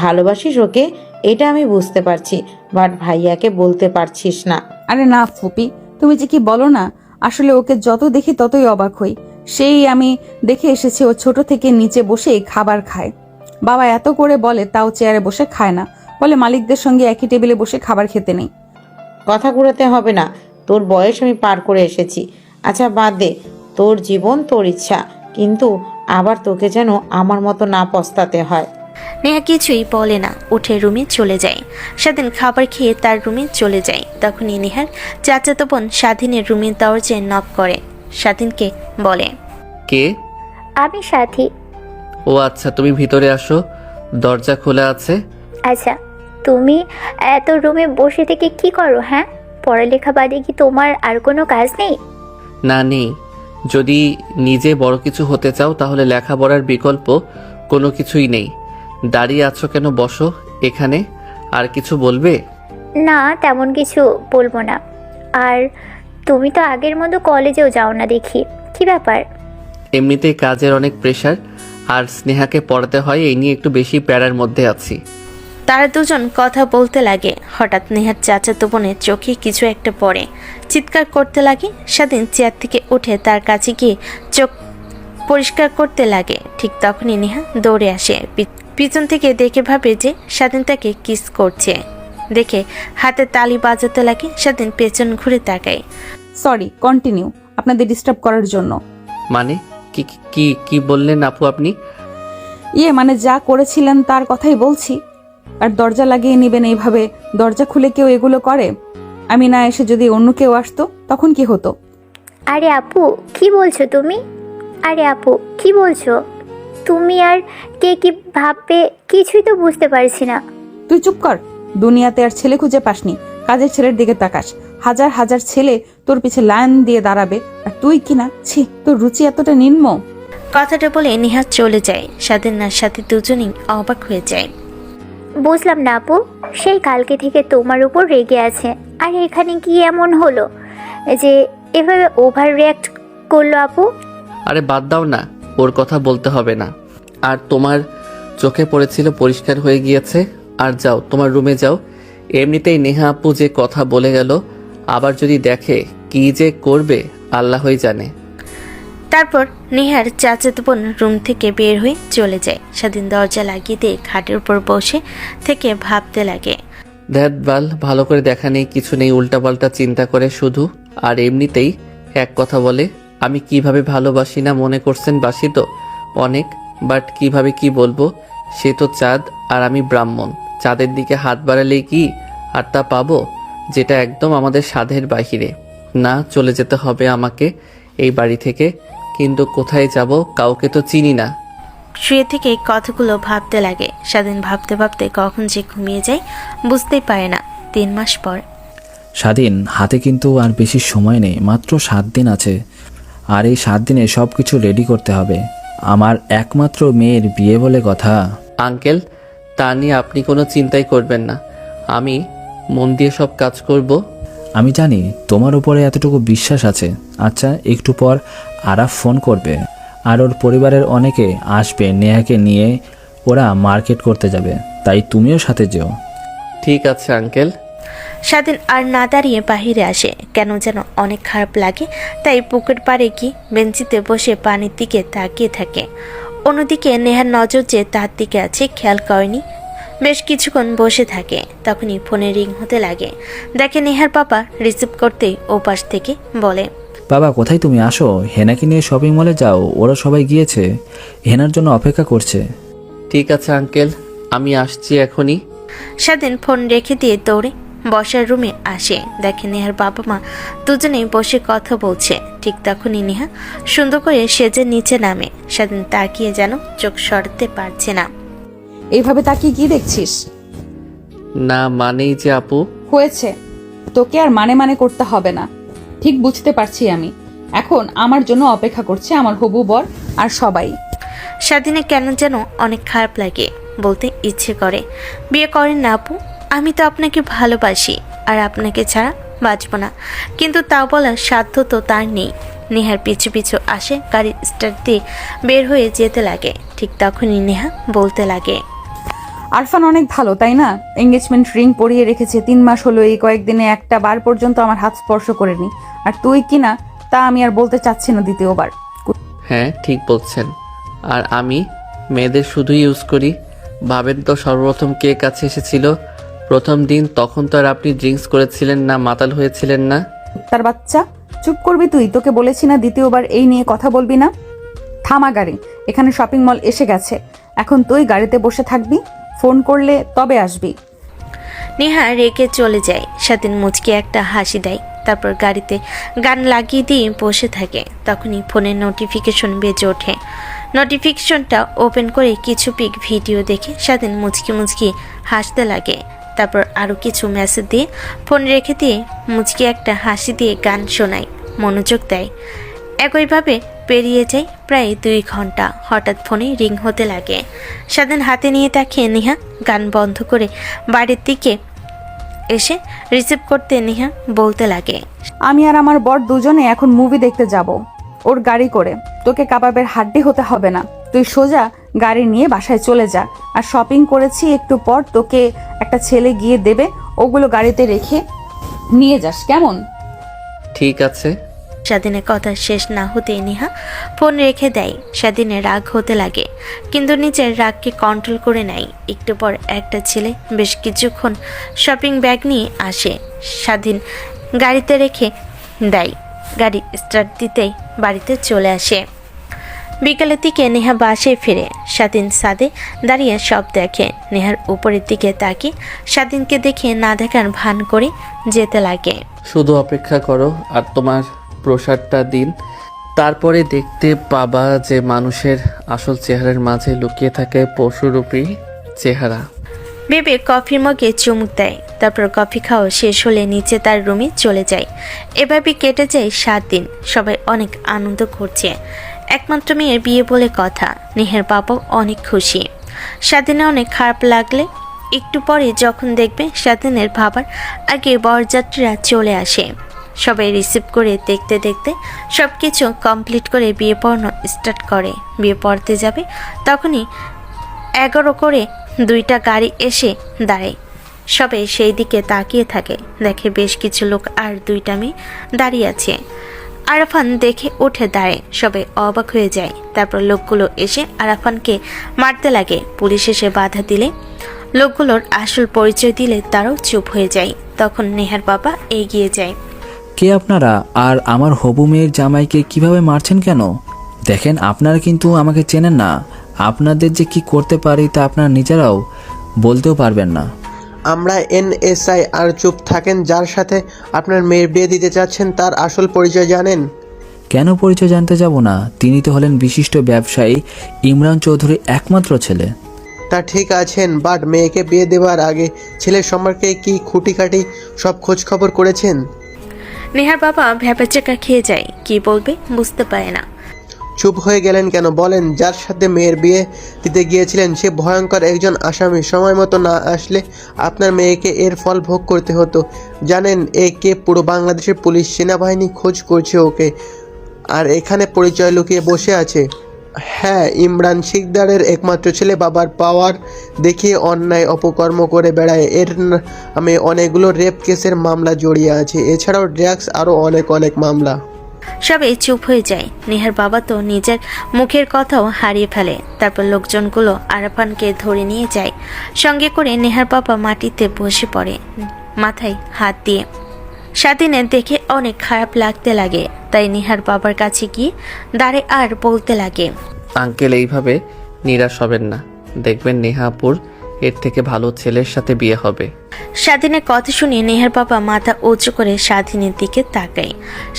ভালোবাসিস ওকে, এটা আমি বুঝতে পারছি, বাট ভাইয়াকে বলতে পারছিস না। আরে না ফুপি, তুমি যে কি বলো না, আসলে ওকে যত দেখি ততই অবাক হই। সেই আমি দেখে এসেছি ও ছোট থেকে নিচে বসেই খাবার খায়। বাবা এত করে বলে তাও চেয়ারে বসে খায় না, বলে মালিকদের সঙ্গে একই টেবিলে বসে খাবার খেতে নেই। কথা ঘুরাতে হবে না, তোর বয়স আমি পার করে এসেছি। আচ্ছা বাদ দে, তোর জীবন তোর ইচ্ছা, কিন্তু আবার তোকে যেন আমার মতো না পস্তাতে হয়। নেহা কিছুই বলে না, উঠে রুমে চলে যায়। স্বাধীন খাবার খেয়ে তার রুমে চলে যায়। তখনই নেহার চাচাতো বোন স্বাধীনের রুমের দরজায় নক করে। স্বাধীনকে বলে, কে? আমি সাথী। ও আচ্ছা, তুমি ভিতরে আসো, দরজা খোলা আছে। আচ্ছা, তুমি এত রুমে বসে থেকে কি করো? হ্যাঁ, পড়ালেখা বাদে কি তোমার আর কোনো কাজ নেই? না নেই, যদি নিজে বড় কিছু হতে চাও তাহলে লেখাপড়ার বিকল্প কোনো কিছুই নেই। দাঁড়িয়ে আছো কেন? বসো এখানে। আর কিছু বলবে? না, তেমন কিছু বলবো না। আর তুমি তো আগের মতো কলেজেও যাও না দেখি, কি ব্যাপার? এমনিতেই কাজের অনেক প্রেশার, আর স্নেহাকে পড়াতে হয়, এই নিয়ে একটু বেশি প্যারার মধ্যে আছি। তারা দুজন কথা বলতে লাগে। হঠাৎ নেহার চাচাতো বোনের চোখে কিছু একটা পড়ে, চিৎকার করতে লাগে। স্বাধীন চেয়ার থেকে উঠে তার কাছে গিয়ে চোখ পরিষ্কার করতে লাগে। ঠিক তখনই নেহা দৌড়ে আসে। পিছন থেকে দেখে ভাবে যে স্বাধীন তাকে কিস করছে। দেখে হাতে তালি বাজাতে লাগে। স্বাধীন পেছন ঘুরে তাকায়। সরি, কন্টিনিউ, আপনাদের ডিস্টার্ব করার জন্য। মানে কি কি কি বললেন আপু আপনি? মানে যা করেছিলেন তার কথাই বলছি। আর দরজা লাগিয়ে নেবেন এইভাবে? দরজা খুলে কেউ এগুলো করে? আমি না এসে যদি অন্য কেউ আসতো তখন কি হতো? আরে আপু, কি বলছো তুমি? আরে আপু, কি বলছো তুমি? আর কে কি ভাববে কিছুই তো বুঝতে পারছি না। তুই চুপ কর, দুনিয়াতে আর ছেলে খুঁজে পাসনি। কাজের ছেলের দিকে তাকাস, হাজার হাজার ছেলে তোর পিছে লাইন দিয়ে দাঁড়াবে, আর তুই কিনা, ছি, তোর রুচি এতটা নিম্ন। কথাটা বলে নেহা চলে যায়। স্বাধীনার সাথে দুজনেই অবাক হয়ে যায়। বুঝলাম না আপু, সেই কালকে থেকে তোমার উপর রেগে আছে, আর এখানে কি এমন হলো যে এভাবে ওভার রিয়াক্ট করলো আপু? আরে বাদ দাও না, ওর কথা বলতে হবে না। আর তোমার চোখে পড়েছিল, পরিষ্কার হয়ে গিয়েছে। আর যাও, তোমার রুমে যাও। এমনিতেই নেহা আপু যে কথা বলে গেল, আবার যদি দেখে কি যে করবে আল্লাহই জানে। তারপর নেহার চাচাতো বোন রুম থেকে বের হয়ে চলে যায়। স্বাধীন দরজা লাগিয়ে দিয়ে খাটের উপর বসে থেকে ভাবতে লাগে। ধ্যাত বাল, ভালো করে দেখা নেই, কিছু নেই, উল্টাপাল্টা চিন্তা করে শুধু। আর এমনিতেই এক কথা বলে, আমি কিভাবে ভালোবাসি না মনে করছেন? বাসি তো অনেক, বাট কিভাবে কি বলবো? সে তো চাঁদ আর আমি ব্রাহ্মণ। চাঁদের দিকে হাত বাড়ালেই কি আর তা পাবো, যেটা একদম আমাদের সাধের বাহিরে। না, চলে যেতে হবে আমাকে এই বাড়ি থেকে, কিন্তু কোথায় যাব? কাউকে তো চিনি না। শুয়ে থেকে এই কথাগুলো ভাবতে লাগে। স্বাধীন ভাবতে ভাবতে কখন যে ঘুমিয়ে যায় বুঝতেই পারে না। 3 মাস পর। স্বাধীন, হাতে কিন্তু আর বেশি সময় নেই, মাত্র 7 দিন আছে। আর এই 7 দিনে সব কিছু রেডি করতে হবে। আমার একমাত্র মেয়ের বিয়ে বলে কথা। আঙ্কেল, তা নিয়ে আপনি কোনো চিন্তাই করবেন না, আমি মন দিয়ে সব কাজ করব। আমি জানি তোমার উপরে এতটুকু বিশ্বাস আছে। আচ্ছা, একটু পর আরাফ ফোন করবে, আর ওর পরিবারের অনেকে আসবে নেহাকে নিয়ে। ওরা মার্কেট করতে যাবে, তাই তুমিও সাথে যেও। ঠিক আছে আঙ্কেল। স্বাধীন আর না দাঁড়িয়ে বাহিরে আসে। কেন যেন অনেক খারাপ লাগে, তাই পুকুর পাড়ে গিয়ে বেঞ্চিতে বসে পানির দিকে তাকিয়ে থাকে। অন্যদিকে নেহার নজর যে তার দিকে আছে খেয়াল করেনি। বেশ কিছুক্ষণ বসে থাকে। তখনই ফোনে রিং হতে লাগে। দেখে নেহার পাপা রিসিভ করতেই ওপাশ থেকে বলে, বাবা কোথায় তুমি? আসো, হেনাকে নিয়ে শপিং মলে যাও, ওরা সবাই গিয়েছে, হেনার জন্য অপেক্ষা করছে। ঠিক আছে আঙ্কেল, আমি আসছি এখনই। স্বাধীন ফোন রেখে দিয়ে দৌড়ে বসার রুমে আসে। দেখে নেহার বাবা মা দুজনেই বসে কথা বলছে। ঠিক তখনই নেহা সুন্দর করে সেজে নিচে নামে। স্বাধীন তাকিয়ে যেন চোখ সরাতে পারছে না। এইভাবে তাকিয়ে কি দেখছিস? না মানেই যে আপু। হয়েছে, তোকে আর মানে মানে করতে হবে না। ঠিক বুঝতে পারছি আমি। এখন আমার জন্য অপেক্ষা করছে আমার হবু বর আর সবাই। স্বাধীনে কেন যেন অনেক খারাপ লাগে। বলতে ইচ্ছে করে, বিয়ে করেন না আপু, আমি তো আপনাকে ভালোবাসি আর আপনাকে ছাড়া বাঁচব না, কিন্তু তাও বলার সাধ্য তো তার নেই। নেহার পিছু পিছু আসে, গাড়ি স্টার্ট দিয়ে বের হয়ে যেতে লাগে। ঠিক তখনই নেহা বলতে লাগে, আরফান অনেক ভালো তাই না? এঙ্গেজমেন্ট রিং পরিয়ে রেখেছে, 3 মাস হলো এই কয়েকদিনে একটা বার পর্যন্ত আমার হাত স্পর্শ করেনি। আর তুই কিনা তা আমি আর বলতে চাচ্ছি না দ্বিতীয়বার। হ্যাঁ ঠিক বলছেন। আর আমি মেয়েদের শুধু ইউজ করি। ভাবেন তো সর্বপ্রথম কে কাছে এসেছিল প্রথম দিন, তখন তো আর আপনি ড্রিঙ্কস করেছিলেন না, মাতাল হয়েছিলেন না। তার বাচ্চা, চুপ করবি তুই? তোকে বলেছি না দ্বিতীয়বার এই নিয়ে কথা বলবি না। থামা গাড়ি, এখানে শপিং মল এসে গেছে, এখন তুই গাড়িতে বসে থাকবি, ফোন করলে তবে আসবি। নেহা রেগে চলে যায়। স্বাধীন মুচকে একটা হাসি দেয়, তারপর গাড়িতে গান লাগিয়ে দিয়ে বসে থাকে। তখনই ফোনের নোটিফিকেশন বেজে ওঠে। নোটিফিকেশনটা ওপেন করে কিছু পিক ভিডিও দেখে স্বাধীন মুচকি মুচকি হাসতে লাগে। তারপর আরও কিছু মেসেজ দিয়ে ফোন রেখে দিয়ে মুচকি একটা হাসি দিয়ে গান শোনায়, মনোযোগ দেয়। একইভাবে পেরিয়ে যায় প্রায় 2 ঘন্টা। হঠাৎ ফোনে রিং হতে লাগে। স্বাধীন হাতে নিয়ে তাকিয়ে নেহা গান বন্ধ করে বাড়ির দিকে এসে রিসিভ করতে নেহা বলতে লাগে, আমি আর আমার বর দুজনে এখন মুভি দেখতে যাব ওর গাড়ি করে। তোকে কাবাবের হাড্ডি হতে হবে না, তুই সোজা গাড়ি নিয়ে বাসায় চলে যা। আর শপিং করেছি, একটু পর তোকে একটা ছেলে গিয়ে দেবে, ওগুলো গাড়িতে রেখে নিয়ে যাস, কেমন? ঠিক আছে। স্বাধীনের কথা শেষ না হতেই নেহা ফোন রেখে দেয়। স্বাধীনের রাগ হতে লাগে, কিন্তু নিজের রাগকে কন্ট্রোল করে নেয়। একটু পর একটা ছেলে বেশ কিছুক্ষণ শপিং ব্যাগ নিয়ে আসে, স্বাধীন গাড়িতে রেখে দেয়। গাড়ি স্টার্ট দিতেই বাড়িতে চলে আসে। বিকালের দিকে নেহা বাসায় ফিরে। স্বাধীন ছাদে দাঁড়িয়ে সব দেখে। নেহার উপরের দিকে তাকিয়ে স্বাধীনকে দেখে না দেখার ভান করে যেতে লাগে। শুধু অপেক্ষা করো আর তোমার প্রসাদটা দিন, তারপরে দেখতে পাবা যে মানুষের আসল চেহারার মাঝে লুকিয়ে থাকে পশুরূপী চেহারা। ভেবে কফির মগে চুমুক দেয়। তারপর কফি খাওয়া শেষ হলে নিচে তার রুমে চলে যায়। এভাবে কেটে যায় 7 দিন। সবাই অনেক আনন্দ করছে। একমাত্র মেয়ের বিয়ে বলে কথা। নেহার বাবাও অনেক খুশি। স্বাধীনে অনেক খারাপ লাগলে একটু পরে যখন দেখবে স্বাধীনের ভাবার আগে বরযাত্রীরা চলে আসে। সবাই রিসিভ করে দেখতে দেখতে সব কিছু কমপ্লিট করে বিয়ে পড়ানো স্টার্ট করে। বিয়ে পড়তে যাবে তখনই 11 করে 2টা গাড়ি এসে দাঁড়ায়। সবাই সেই দিকে তাকিয়ে থাকে। দেখে বেশ কিছু লোক আর 2টা মেয়ে দাঁড়িয়ে আছে। আরাফান দেখে উঠে দাঁড়ায়। সবাই অবাক হয়ে যায়। তারপর লোকগুলো এসে আরাফানকে মারতে লাগে। পুলিশ এসে বাধা দিলে, লোকগুলোর আসল পরিচয় দিলে তারাও চুপ হয়ে যায়। তখন নেহার বাবা এগিয়ে যায়। কে আপনারা? আর আমার হবু মেয়ের জামাইকে কিভাবে মারছেন কেন? দেখেন, আপনারা কিন্তু আমাকে চেনেন না। আপনাদের যে কি করতে পারি তা আপনারা নিজেরাও বলতেও পারবেন না। আমরা NSI। আর চুপ থাকেন। যার সাথে আপনার মেয়ের বিয়ে দিতে চাচ্ছেন তার আসল পরিচয় জানেন? কেন পরিচয় জানতে যাব না? তিনি তো হলেন বিশিষ্ট ব্যবসায়ী ইমরান চৌধুরীর একমাত্র ছেলে। তা ঠিক আছেন, বাট মেয়েকে বিয়ে দেওয়ার আগে ছেলের সম্পর্কে কি খুঁটিখাটি সব খোঁজ খবর করেছেন? নেহার বাবা ভ্যাপাচাকা খেয়ে যায়। কি বলবে বুঝতে পারে না। চুপ হয়ে গেলেন কেন? বলেন। যার সাথে মেয়ের বিয়ে দিতে গিয়েছিলেন সে ভয়ঙ্কর একজন আসামি। সময় মতো না আসলে আপনার মেয়েকে এর ফল ভোগ করতে হতো। জানেন এ কে? পুরো বাংলাদেশের পুলিশ সেনাবাহিনী খোঁজ করছে ওকে, আর এখানে পরিচয় লুকিয়ে বসে আছে। হ্যাঁ, ইমরান শিকদারের একমাত্র ছেলে। বাবার পাওয়ার দেখিয়ে অন্যায় অপকর্ম করে বেড়ায়। এর নামে অনেকগুলো রেপ কেসের মামলা জড়িয়ে আছে, এছাড়াও ড্রাগস আরও অনেক মামলা। সবাই চুপ হয়ে যায়। নেহার বাবা তো নিজের মুখের কথাও হারিয়ে ফেলে। তারপর লোকজনগুলো আরাফানকে ধরে নিয়ে যায়। সঙ্গে করে নেহার বাবা মাটিতে বসে পড়ে, মাথায় হাত দিয়ে। স্বাধীনের দেখে অনেক খারাপ লাগতে লাগে। তাই নেহার বাবার কাছে গিয়ে দাঁড়ে আর বলতে লাগে, আঙ্কেল এইভাবে নিরাশ হবেন না, দেখবেন নেহাপুর এর থেকে ভালো ছেলের সাথে বিয়ে হবে। স্বাধীনের কথা শুনে নেহার বাবা মাথা উঁচু করে স্বাধীনের দিকে তাকায়।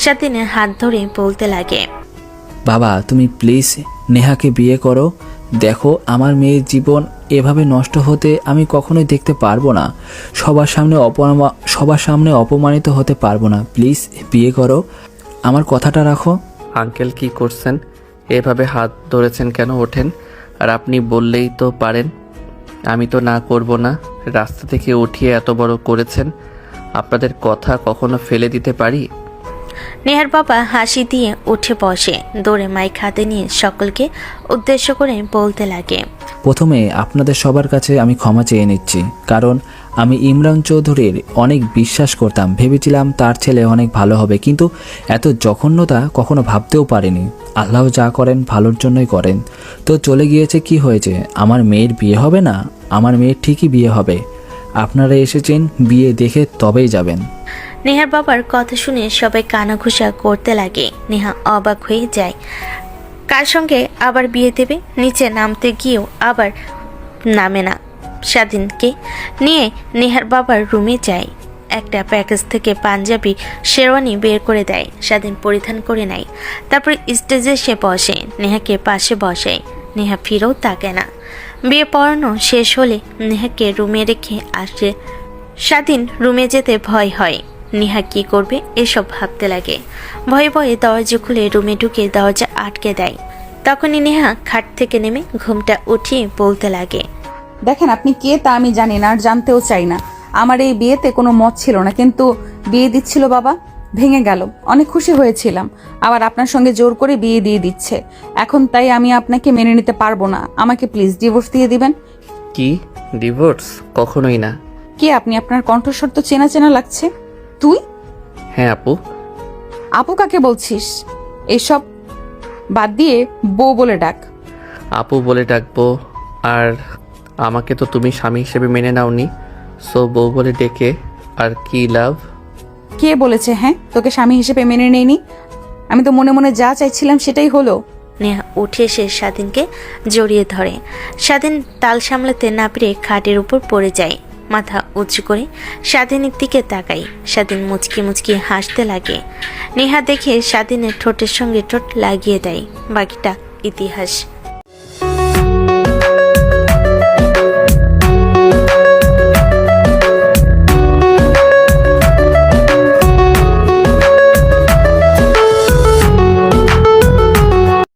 স্বাধীনের হাত ধরে বলতে লাগে, বাবা তুমি প্লিজ নেহাকে বিয়ে করো। দেখো, আমার মেয়ের জীবন এভাবে নষ্ট হতে আমি কখনোই দেখতে পারবো না। সবার সামনে অপমানিত হতে পারবো না। প্লিজ বিয়ে করো, আমার কথাটা রাখো। আঙ্কেল কি করছেন? এভাবে হাত ধরেছেন কেন? ওঠেন। আর আপনি বললেই তো পারেন। আমি তো না করব না। রাস্তা থেকে উঠিয়ে এত বড় করেছেন, আপনাদের কথা কখনো ফেলে দিতে পারি? নেহার বাবা হাসি দিয়ে উঠে বসে, দৌড়ে মাইক হাতে নিয়ে সকলকে উদ্দেশ্য করে বলতে লাগে। প্রথমে আপনাদের সবার কাছে আমি ক্ষমা চেয়ে নিচ্ছি, কারণ আমি ইমরান চৌধুরীর অনেক বিশ্বাস করতাম, ভেবেছিলাম তার ছেলে অনেক ভালো হবে, কিন্তু এত জঘন্যতা কখনো ভাবতেও পারিনি। আল্লাহ যা করেন ভালোর জন্যই করেন। তো চলে গিয়েছে, কি হয়েছে? আমার মেয়ের বিয়ে হবে না? আমার মেয়ের ঠিকই বিয়ে হবে। আপনারা এসেছেন, বিয়ে দেখে তবেই যাবেন। নেহার বাবার কথা শুনে সবাই কানাঘুষা করতে লাগে। নেহা অবাক হয়ে যায়, কার সঙ্গে আবার বিয়ে দেবে? নিচে নামতে গিয়েও আবার নামে না। স্বাধীনকে নিয়ে নেহার বাবার রুমে যায়। একটা প্যাকেজ থেকে পাঞ্জাবি শেরওয়ানি বের করে দেয়, স্বাধীন পরিধান করে নেয়। তারপর স্টেজে সে বসে, নেহাকে পাশে বসায়। নেহা ফিরেও তাকায় না। বিয়ে পড়ানো শেষ হলে নেহাকে রুমে রেখে আসে। স্বাধীন রুমে যেতে ভয় হয়। নেহা কি করবে এসব ভাবতে লাগে। ভয়ে ভয়ে দরজা খুলে রুমে ঢুকে দরজা আটকে দেয়। তখনই নেহা খাট থেকে নেমে ঘুমটা উঠিয়ে বলতে লাগে, দেখেন আপনি কে তা আমি জানি না আর জানতেও চাই না। আমার এই বিয়েতে কোনো মত ছিল না, কিন্তু বিয়ে দিচ্ছিল বাবা, ভেঙে গেল। অনেক খুশি হয়েছিলাম, আবার আপনার সঙ্গে জোর করে বিয়ে দিয়ে দিচ্ছে। এখন তাই আমি আপনাকে মেনে নিতে পারবো না। আমাকে প্লিজ ডিভোর্স দিয়ে দিবেন। কি ডিভোর্স? কখনোই না। কে আপনি? আপনার কণ্ঠস্বর তো চেনা চেনা লাগছে। তুই? হ্যাঁ আপু। আপু কাকে বলছিস? এসব বাদ দিয়ে বউ বলে ডাক। আপু বলে ডাকবো? আর আমাকে তো তুমি স্বামী হিসেবে মেনে নাওনি, সো বউ বলে ডেকে আর কি লাভ? কে বলেছে হ্যাঁ তোকে স্বামী হিসেবে মেনে নেইনি? আমি তো মনে মনে যা চাইছিলাম সেটাই হলো। নেহা উঠে এসে স্বাধীনকে জড়িয়ে ধরে। স্বাধীন তাল সামলাতে না পেরে খাটের উপর পড়ে যায়। মাথা উঁচু করে স্বাধীনের দিকে তাকাই। স্বাধীন মুচকি মুচকি হাসতে লাগে। নেহা দেখে স্বাধীনের ঠোঁটের সঙ্গে ঠোঁট লাগিয়ে দেয়। বাকিটা ইতিহাস।